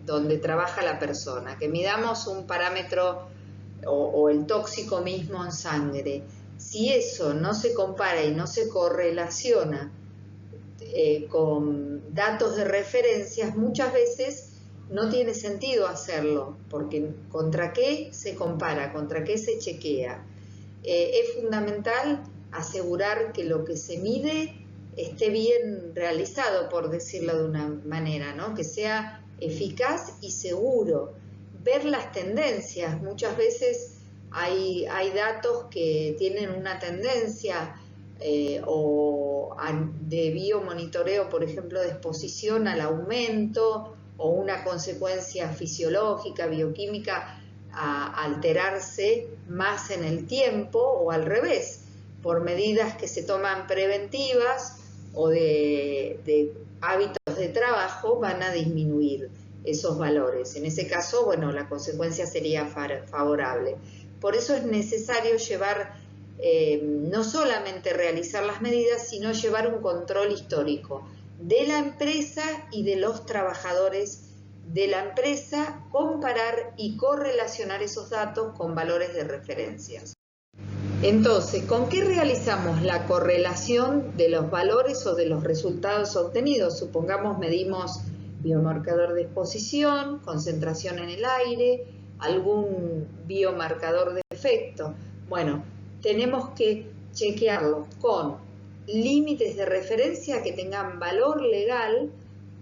donde trabaja la persona, que midamos un parámetro o el tóxico mismo en sangre. Si eso no se compara y no se correlaciona con datos de referencias, muchas veces no tiene sentido hacerlo, porque ¿contra qué se compara? ¿Contra qué se chequea? Es fundamental asegurar que lo que se mide esté bien realizado, por decirlo de una manera, ¿no? Que sea eficaz y seguro. Ver las tendencias. Muchas veces hay datos que tienen una tendencia de biomonitoreo, por ejemplo, de exposición al aumento o una consecuencia fisiológica, bioquímica, a alterarse más en el tiempo o al revés, por medidas que se toman preventivas o de hábitos de trabajo van a disminuir esos valores. En ese caso, bueno, la consecuencia sería favorable. Por eso es necesario llevar, no solamente realizar las medidas, sino llevar un control histórico. de la empresa y de los trabajadores de la empresa, comparar y correlacionar esos datos con valores de referencia. Entonces, ¿con qué realizamos la correlación de los valores o de los resultados obtenidos? Supongamos medimos biomarcador de exposición, concentración en el aire, algún biomarcador de efecto. Bueno, tenemos que chequearlos con límites de referencia que tengan valor legal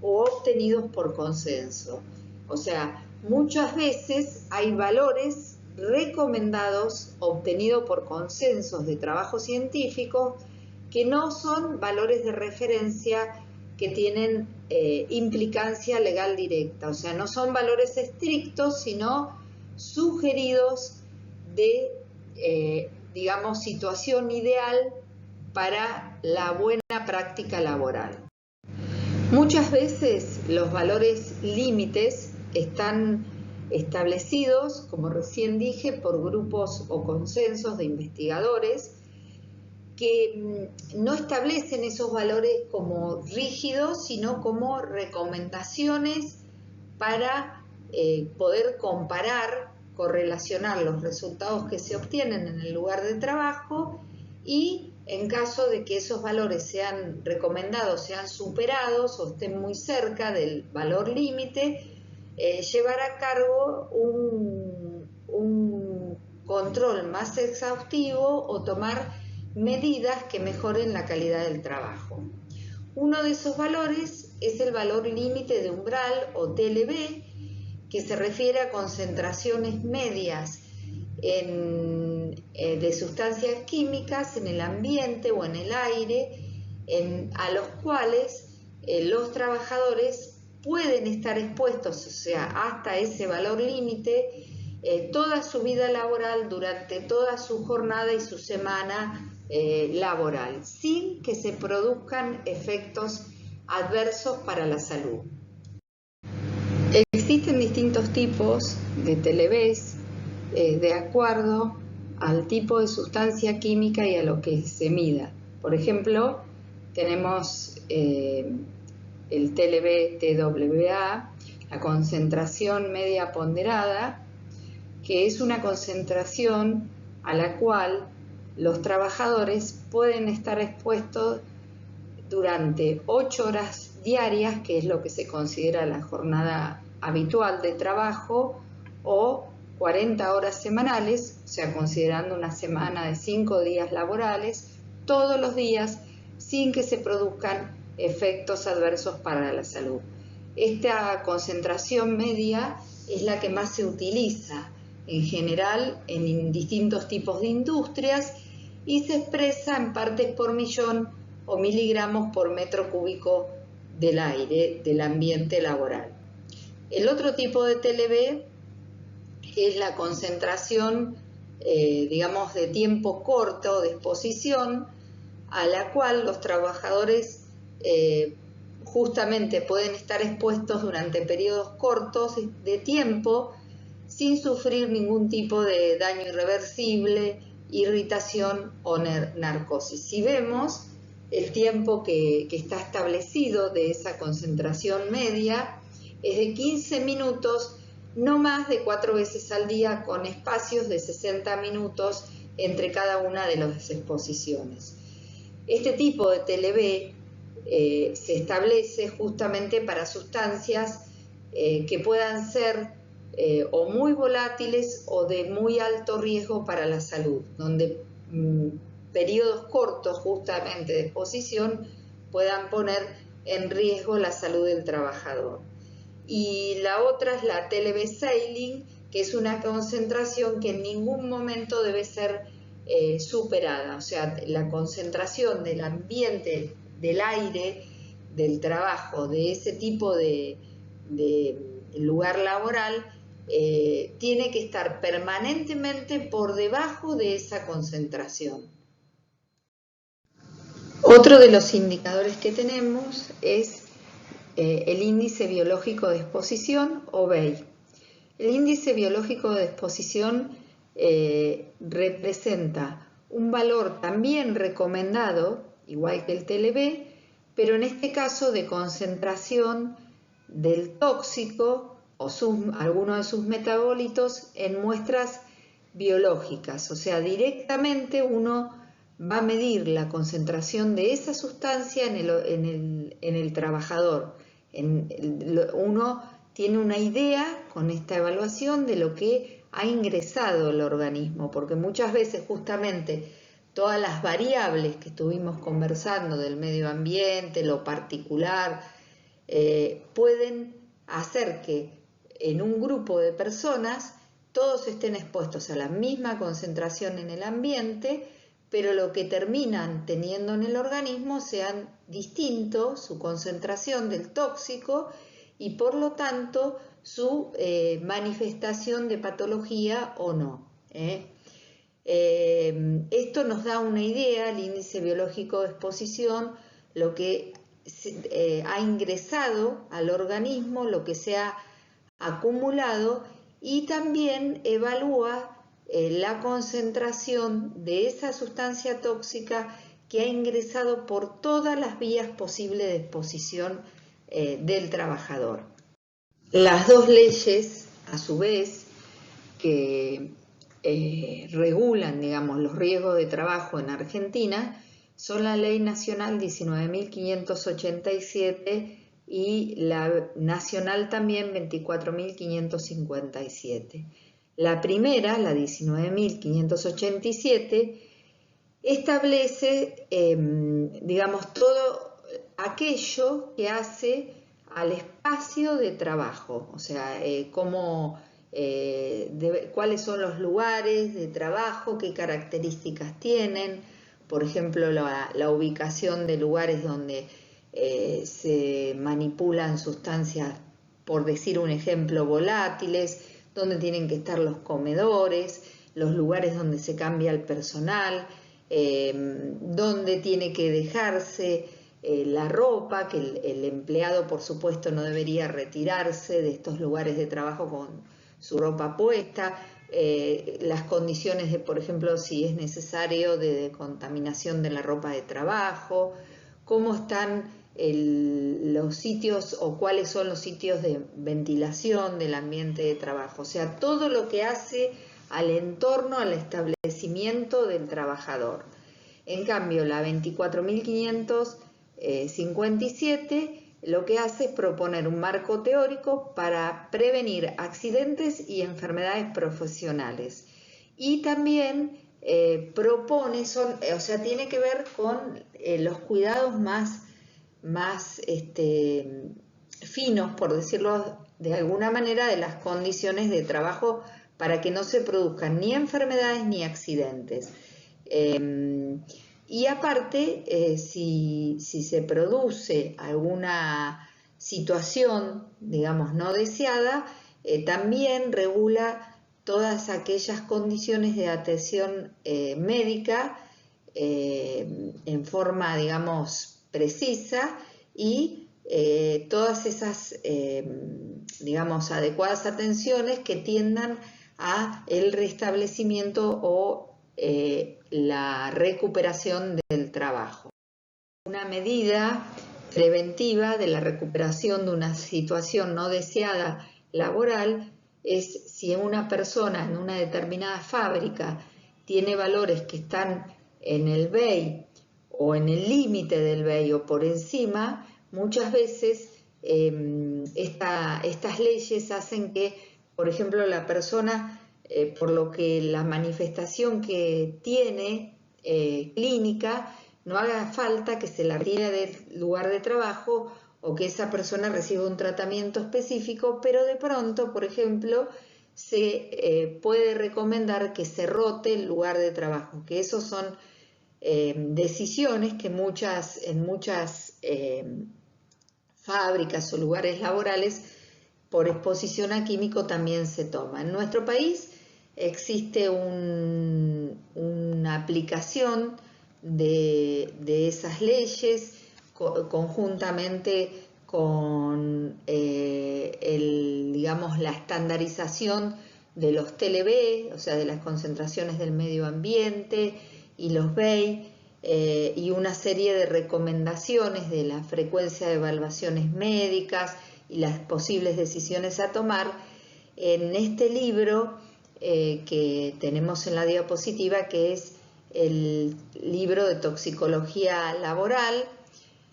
o obtenidos por consenso. O sea, muchas veces hay valores recomendados obtenidos por consensos de trabajo científico que no son valores de referencia que tienen implicancia legal directa, o sea, no son valores estrictos, sino sugeridos de, digamos, situación ideal para la buena práctica laboral. Muchas veces los valores límites están establecidos, como recién dije, por grupos o consensos de investigadores que no establecen esos valores como rígidos, sino como recomendaciones para poder comparar, correlacionar los resultados que se obtienen en el lugar de trabajo y en caso de que esos valores sean recomendados, sean superados o estén muy cerca del valor límite, llevar a cargo un control más exhaustivo o tomar medidas que mejoren la calidad del trabajo. Uno de esos valores es el valor límite de umbral o TLB, que se refiere a concentraciones medias de sustancias químicas en el ambiente o en el aire, a los cuales los trabajadores pueden estar expuestos, o sea, hasta ese valor límite, toda su vida laboral, durante toda su jornada y su semana laboral, sin que se produzcan efectos adversos para la salud. Existen distintos tipos de TLBs de acuerdo al tipo de sustancia química y a lo que se mida. Por ejemplo, tenemos el TLB-TWA, la concentración media ponderada, que es una concentración a la cual los trabajadores pueden estar expuestos durante 8 horas diarias, que es lo que se considera la jornada habitual de trabajo, o 40 horas semanales, o sea, considerando una semana de 5 días laborales, todos los días, sin que se produzcan efectos adversos para la salud. Esta concentración media es la que más se utiliza en general en distintos tipos de industrias y se expresa en partes por millón o miligramos por metro cúbico del aire del ambiente laboral. El otro tipo de TLB es la concentración, digamos, de tiempo corto de exposición, a la cual los trabajadores justamente pueden estar expuestos durante periodos cortos de tiempo sin sufrir ningún tipo de daño irreversible, irritación o narcosis. Si vemos, el tiempo que está establecido de esa concentración media es de 15 minutos, no más de 4 veces al día, con espacios de 60 minutos entre cada una de las exposiciones. Este tipo de TLB se establece justamente para sustancias que puedan ser o muy volátiles o de muy alto riesgo para la salud, donde periodos cortos justamente de exposición puedan poner en riesgo la salud del trabajador. Y la otra es la TLB Saline, que es una concentración que en ningún momento debe ser superada, o sea, la concentración del ambiente, del aire, del trabajo, de ese tipo de lugar laboral, tiene que estar permanentemente por debajo de esa concentración. Otro de los indicadores que tenemos es el índice biológico de exposición o BEI. El índice biológico de exposición representa un valor también recomendado, igual que el TLB, pero en este caso de concentración del tóxico o alguno de sus metabolitos en muestras biológicas, o sea, directamente uno va a medir la concentración de esa sustancia en el trabajador. Uno tiene una idea con esta evaluación de lo que ha ingresado el organismo, porque muchas veces justamente todas las variables que estuvimos conversando del medio ambiente, lo particular, pueden hacer que en un grupo de personas todos estén expuestos a la misma concentración en el ambiente, pero lo que terminan teniendo en el organismo sean distintos, su concentración del tóxico y por lo tanto su manifestación de patología o no. Esto nos da una idea, el índice biológico de exposición, lo que ha ingresado al organismo, lo que se ha acumulado, y también evalúa la concentración de esa sustancia tóxica que ha ingresado por todas las vías posibles de exposición del trabajador. Las dos leyes, a su vez, que regulan, digamos, los riesgos de trabajo en Argentina son la Ley Nacional 19.587 y la Nacional también 24.557. La primera, la 19.587, establece, digamos, todo aquello que hace al espacio de trabajo, o sea, cuáles son los lugares de trabajo, qué características tienen, por ejemplo, la ubicación de lugares donde se manipulan sustancias, por decir un ejemplo, volátiles, donde tienen que estar los comedores, los lugares donde se cambia el personal, donde tiene que dejarse la ropa, que el empleado por supuesto no debería retirarse de estos lugares de trabajo con su ropa puesta, las condiciones de, por ejemplo, si es necesario de contaminación de la ropa de trabajo, cómo están los sitios o cuáles son los sitios de ventilación del ambiente de trabajo, o sea, todo lo que hace al entorno, al establecimiento del trabajador. En cambio, la 24.557 lo que hace es proponer un marco teórico para prevenir accidentes y enfermedades profesionales. Y también propone, o sea, tiene que ver con los cuidados más finos, por decirlo de alguna manera, de las condiciones de trabajo para que no se produzcan ni enfermedades ni accidentes. Y aparte, si se produce alguna situación, digamos, no deseada, también regula todas aquellas condiciones de atención médica en forma, digamos, precisa y todas esas, digamos, adecuadas atenciones que tiendan a el restablecimiento o la recuperación del trabajo. Una medida preventiva de la recuperación de una situación no deseada laboral es si una persona en una determinada fábrica tiene valores que están en el BEI o en el límite del BEI o por encima, muchas veces estas leyes hacen que, por ejemplo, la persona, por lo que la manifestación que tiene clínica, no haga falta que se la retire del lugar de trabajo o que esa persona reciba un tratamiento específico, pero de pronto, por ejemplo, se puede recomendar que se rote el lugar de trabajo, que esos son decisiones que en muchas fábricas o lugares laborales por exposición a químico también se toma. En nuestro país existe una aplicación de esas leyes conjuntamente con digamos, la estandarización de los TLB, o sea, de las concentraciones del medio ambiente y los BEI, y una serie de recomendaciones de la frecuencia de evaluaciones médicas y las posibles decisiones a tomar. En este libro que tenemos en la diapositiva, que es el libro de toxicología laboral,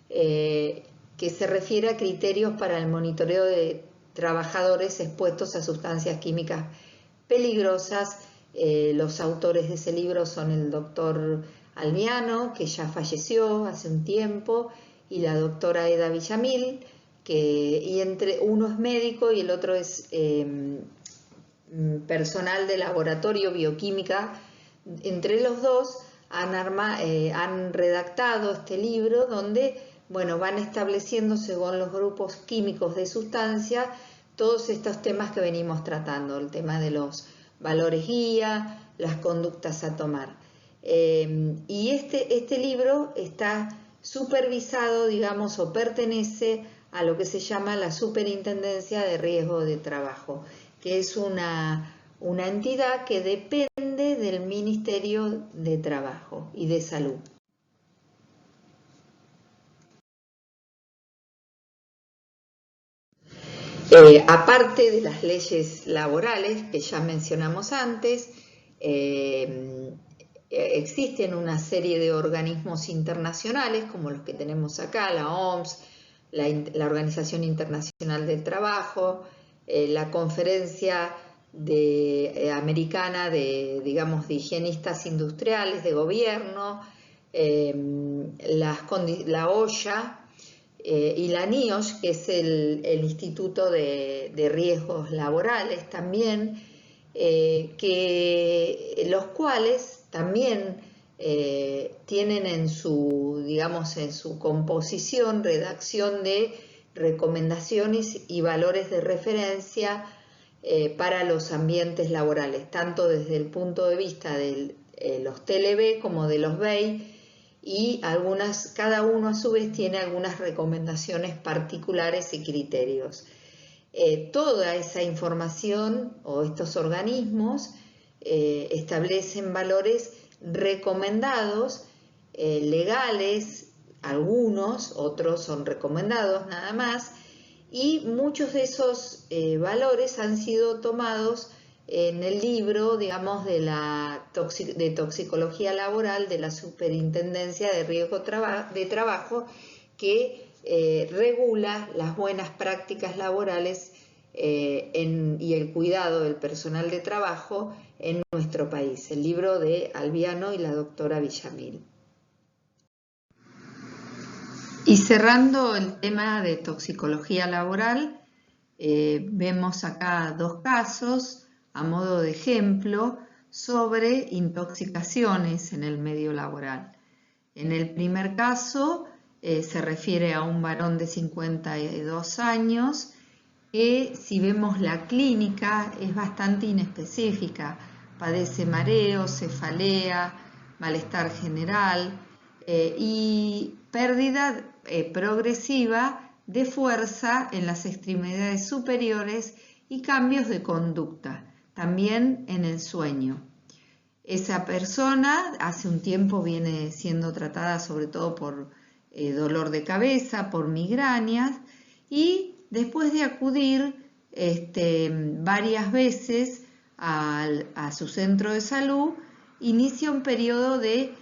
que se refiere a criterios para el monitoreo de trabajadores expuestos a sustancias químicas peligrosas. Los autores de ese libro son el doctor Albiano, que ya falleció hace un tiempo, y la doctora Eda Villamil, uno es médico y el otro es personal de laboratorio bioquímica. Entre los dos han redactado este libro donde, bueno, van estableciendo según los grupos químicos de sustancia todos estos temas que venimos tratando, el tema de los valores guía, las conductas a tomar. Y este libro está supervisado, digamos, o pertenece a lo que se llama la Superintendencia de Riesgo de Trabajo, que es una entidad que depende del Ministerio de Trabajo y de Salud. Aparte de las leyes laborales que ya mencionamos antes, existen una serie de organismos internacionales como los que tenemos acá, la OMS, la Organización Internacional del Trabajo, la Conferencia Americana de higienistas industriales de gobierno, la OSHA, y la NIOSH, que es el Instituto de Riesgos Laborales también, los cuales también tienen en su composición redacción de recomendaciones y valores de referencia para los ambientes laborales, tanto desde el punto de vista de los TLB como de los BEI, y cada uno a su vez tiene algunas recomendaciones particulares y criterios. Toda esa información o estos organismos establecen valores recomendados, legales, algunos, otros son recomendados nada más, y muchos de esos valores han sido tomados en el libro, digamos, de toxicología laboral de la Superintendencia de Riesgo de Trabajo, que regula las buenas prácticas laborales y el cuidado del personal de trabajo en nuestro país, el libro de Albiano y la doctora Villamil. Y cerrando el tema de toxicología laboral, vemos acá dos casos a modo de ejemplo sobre intoxicaciones en el medio laboral. En el primer caso se refiere a un varón de 52 años que, si vemos la clínica, es bastante inespecífica. Padece mareo, cefalea, malestar general y pérdida progresiva de fuerza en las extremidades superiores y cambios de conducta, también en el sueño. Esa persona hace un tiempo viene siendo tratada sobre todo por dolor de cabeza, por migrañas, y después de acudir varias veces a su centro de salud, inicia un periodo de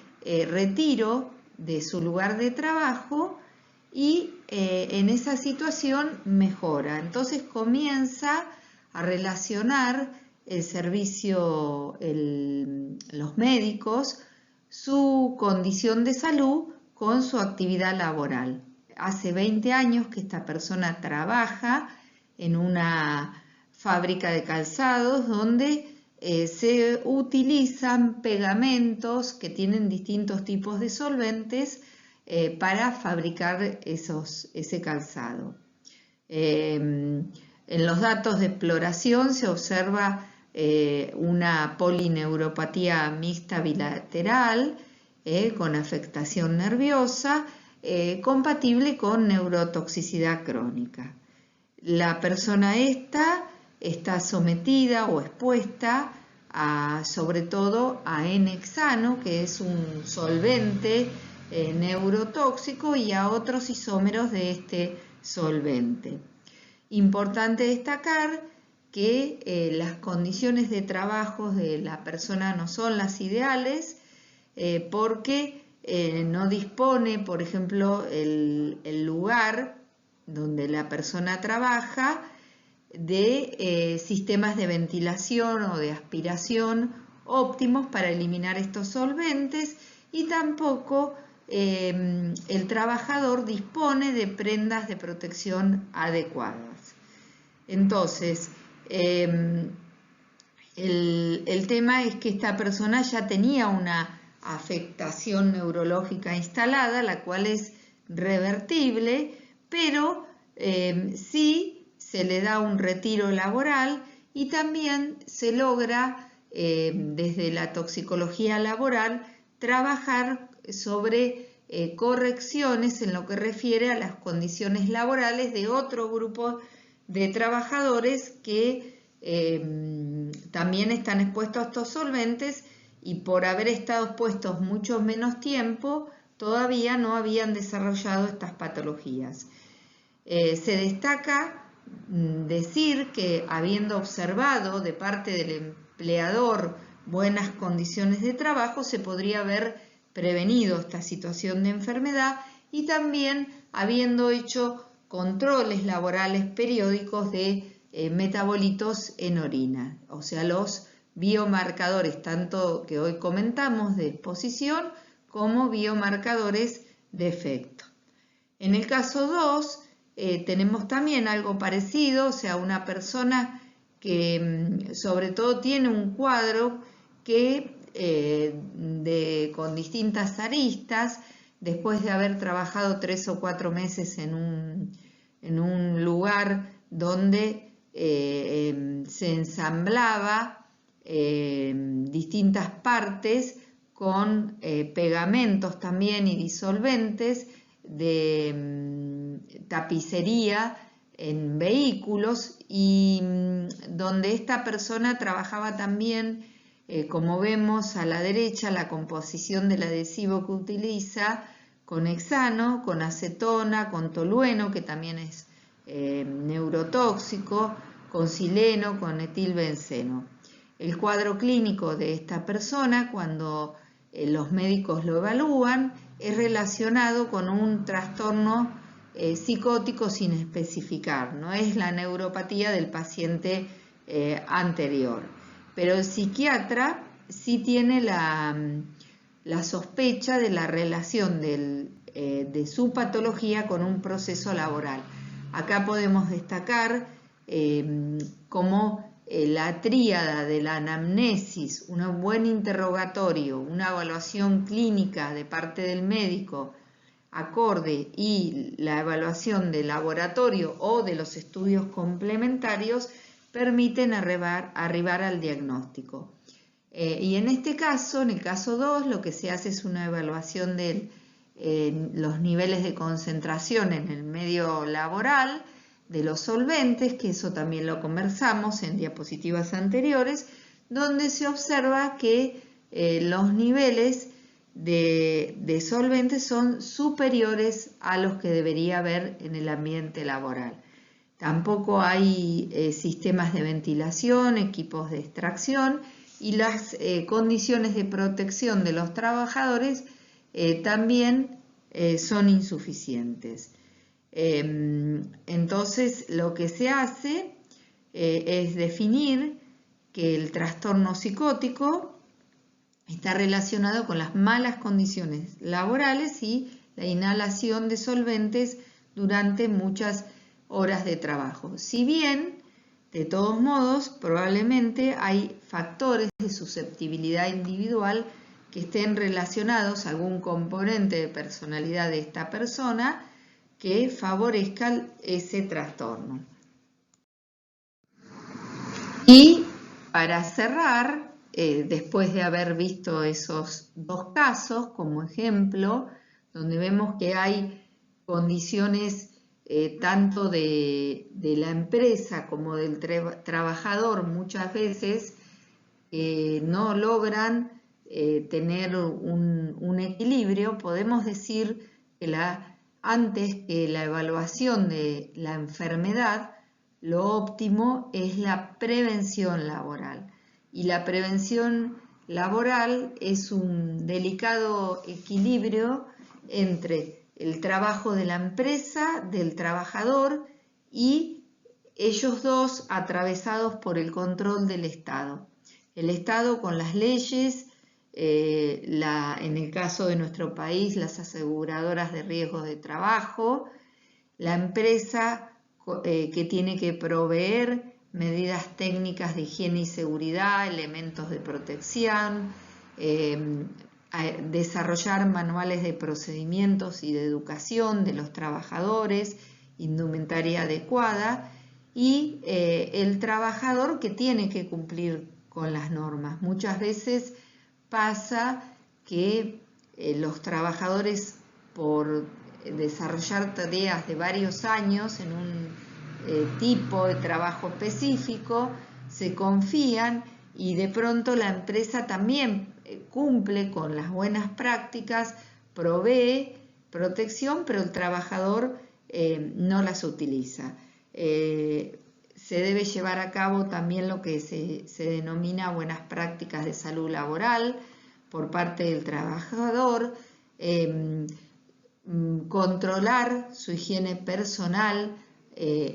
retiro de su lugar de trabajo y en esa situación mejora. Entonces comienza a relacionar el servicio, los médicos, su condición de salud con su actividad laboral. Hace 20 años que esta persona trabaja en una fábrica de calzados donde se utilizan pegamentos que tienen distintos tipos de solventes para fabricar ese calzado. En los datos de exploración se observa una polineuropatía mixta bilateral con afectación nerviosa compatible con neurotoxicidad crónica. La persona está sometida o expuesta sobre todo a N-hexano, que es un solvente neurotóxico, y a otros isómeros de este solvente. Importante destacar que las condiciones de trabajo de la persona no son las ideales porque no dispone, por ejemplo, el lugar donde la persona trabaja de sistemas de ventilación o de aspiración óptimos para eliminar estos solventes, y tampoco el trabajador dispone de prendas de protección adecuadas. Entonces, el tema es que esta persona ya tenía una afectación neurológica instalada, la cual es revertible, pero sí se le da un retiro laboral, y también se logra desde la toxicología laboral trabajar sobre correcciones en lo que refiere a las condiciones laborales de otro grupo de trabajadores que también están expuestos a estos solventes, y por haber estado expuestos mucho menos tiempo todavía no habían desarrollado estas patologías. Se destaca decir que, habiendo observado de parte del empleador buenas condiciones de trabajo, se podría haber prevenido esta situación de enfermedad, y también habiendo hecho controles laborales periódicos de metabolitos en orina, o sea, los biomarcadores tanto que hoy comentamos de exposición como biomarcadores de efecto. En el caso 2 tenemos también algo parecido, o sea, una persona que sobre todo tiene un cuadro que con distintas aristas, después de haber trabajado 3 o 4 meses en un lugar donde se ensamblaba distintas partes con pegamentos también y disolventes de tapicería en vehículos, y donde esta persona trabajaba también, como vemos a la derecha, la composición del adhesivo que utiliza con hexano, con acetona, con tolueno, que también es neurotóxico, con sileno, con etilbenceno. El cuadro clínico de esta persona, cuando los médicos lo evalúan, es relacionado con un trastorno psicótico sin especificar, no es la neuropatía del paciente anterior. Pero el psiquiatra sí tiene la sospecha de la relación de su patología con un proceso laboral. Acá podemos destacar cómo la tríada de la anamnesis, un buen interrogatorio, una evaluación clínica de parte del médico acorde, y la evaluación del laboratorio o de los estudios complementarios permiten arribar al diagnóstico. Y en este caso, en el caso 2, lo que se hace es una evaluación de los niveles de concentración en el medio laboral de los solventes, que eso también lo conversamos en diapositivas anteriores, donde se observa que los niveles de solventes son superiores a los que debería haber en el ambiente laboral. Tampoco hay sistemas de ventilación, equipos de extracción, y las condiciones de protección de los trabajadores también son insuficientes. Entonces, lo que se hace es definir que el trastorno psicótico está relacionado con las malas condiciones laborales y la inhalación de solventes durante muchas horas de trabajo. Si bien, de todos modos, probablemente hay factores de susceptibilidad individual que estén relacionados a algún componente de personalidad de esta persona que favorezcan ese trastorno. Y para cerrar, después de haber visto esos dos casos como ejemplo, donde vemos que hay condiciones tanto de la empresa como del trabajador muchas veces que no logran tener un equilibrio, podemos decir que antes que la evaluación de la enfermedad, lo óptimo es la prevención laboral. Y la prevención laboral es un delicado equilibrio entre el trabajo de la empresa, del trabajador y ellos dos atravesados por el control del Estado. El Estado con las leyes, en el caso de nuestro país, las aseguradoras de riesgos de trabajo, la empresa que tiene que proveer medidas técnicas de higiene y seguridad, elementos de protección, desarrollar manuales de procedimientos y de educación de los trabajadores, indumentaria adecuada, y el trabajador que tiene que cumplir con las normas. Muchas veces pasa que los trabajadores, por desarrollar tareas de varios años en un tipo de trabajo específico, se confían y de pronto la empresa también cumple con las buenas prácticas, provee protección, pero el trabajador no las utiliza. Se debe llevar a cabo también lo que se denomina buenas prácticas de salud laboral por parte del trabajador, controlar su higiene personal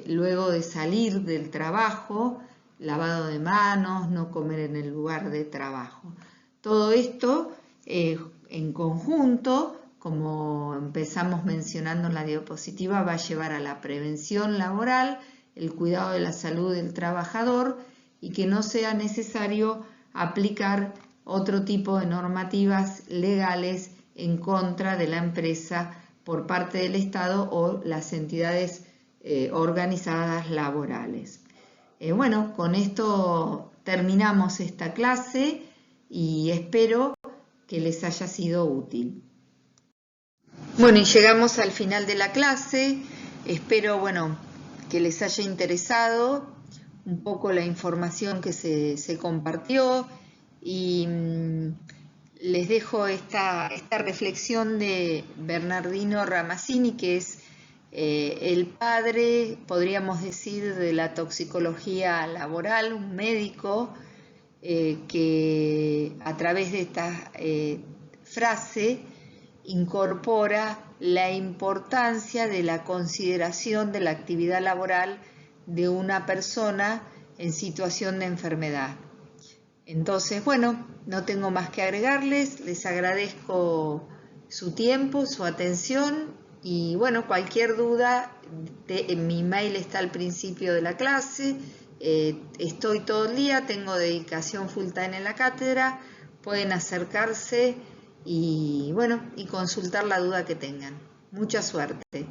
luego de salir del trabajo, lavado de manos, no comer en el lugar de trabajo. Todo esto en conjunto, como empezamos mencionando en la diapositiva, va a llevar a la prevención laboral, el cuidado de la salud del trabajador y que no sea necesario aplicar otro tipo de normativas legales en contra de la empresa por parte del Estado o las entidades organizadas laborales. Bueno, con esto terminamos esta clase y espero que les haya sido útil. Bueno, y llegamos al final de la clase. Espero, que les haya interesado un poco la información que se compartió y les dejo esta reflexión de Bernardino Ramazzini, que es el padre, podríamos decir, de la toxicología laboral, un médico que a través de esta frase incorpora la importancia de la consideración de la actividad laboral de una persona en situación de enfermedad. Entonces, no tengo más que agregarles, les agradezco su tiempo, su atención y cualquier duda, mi mail está al principio de la clase, estoy todo el día, tengo dedicación full time en la cátedra, pueden acercarse y consultar la duda que tengan. Mucha suerte.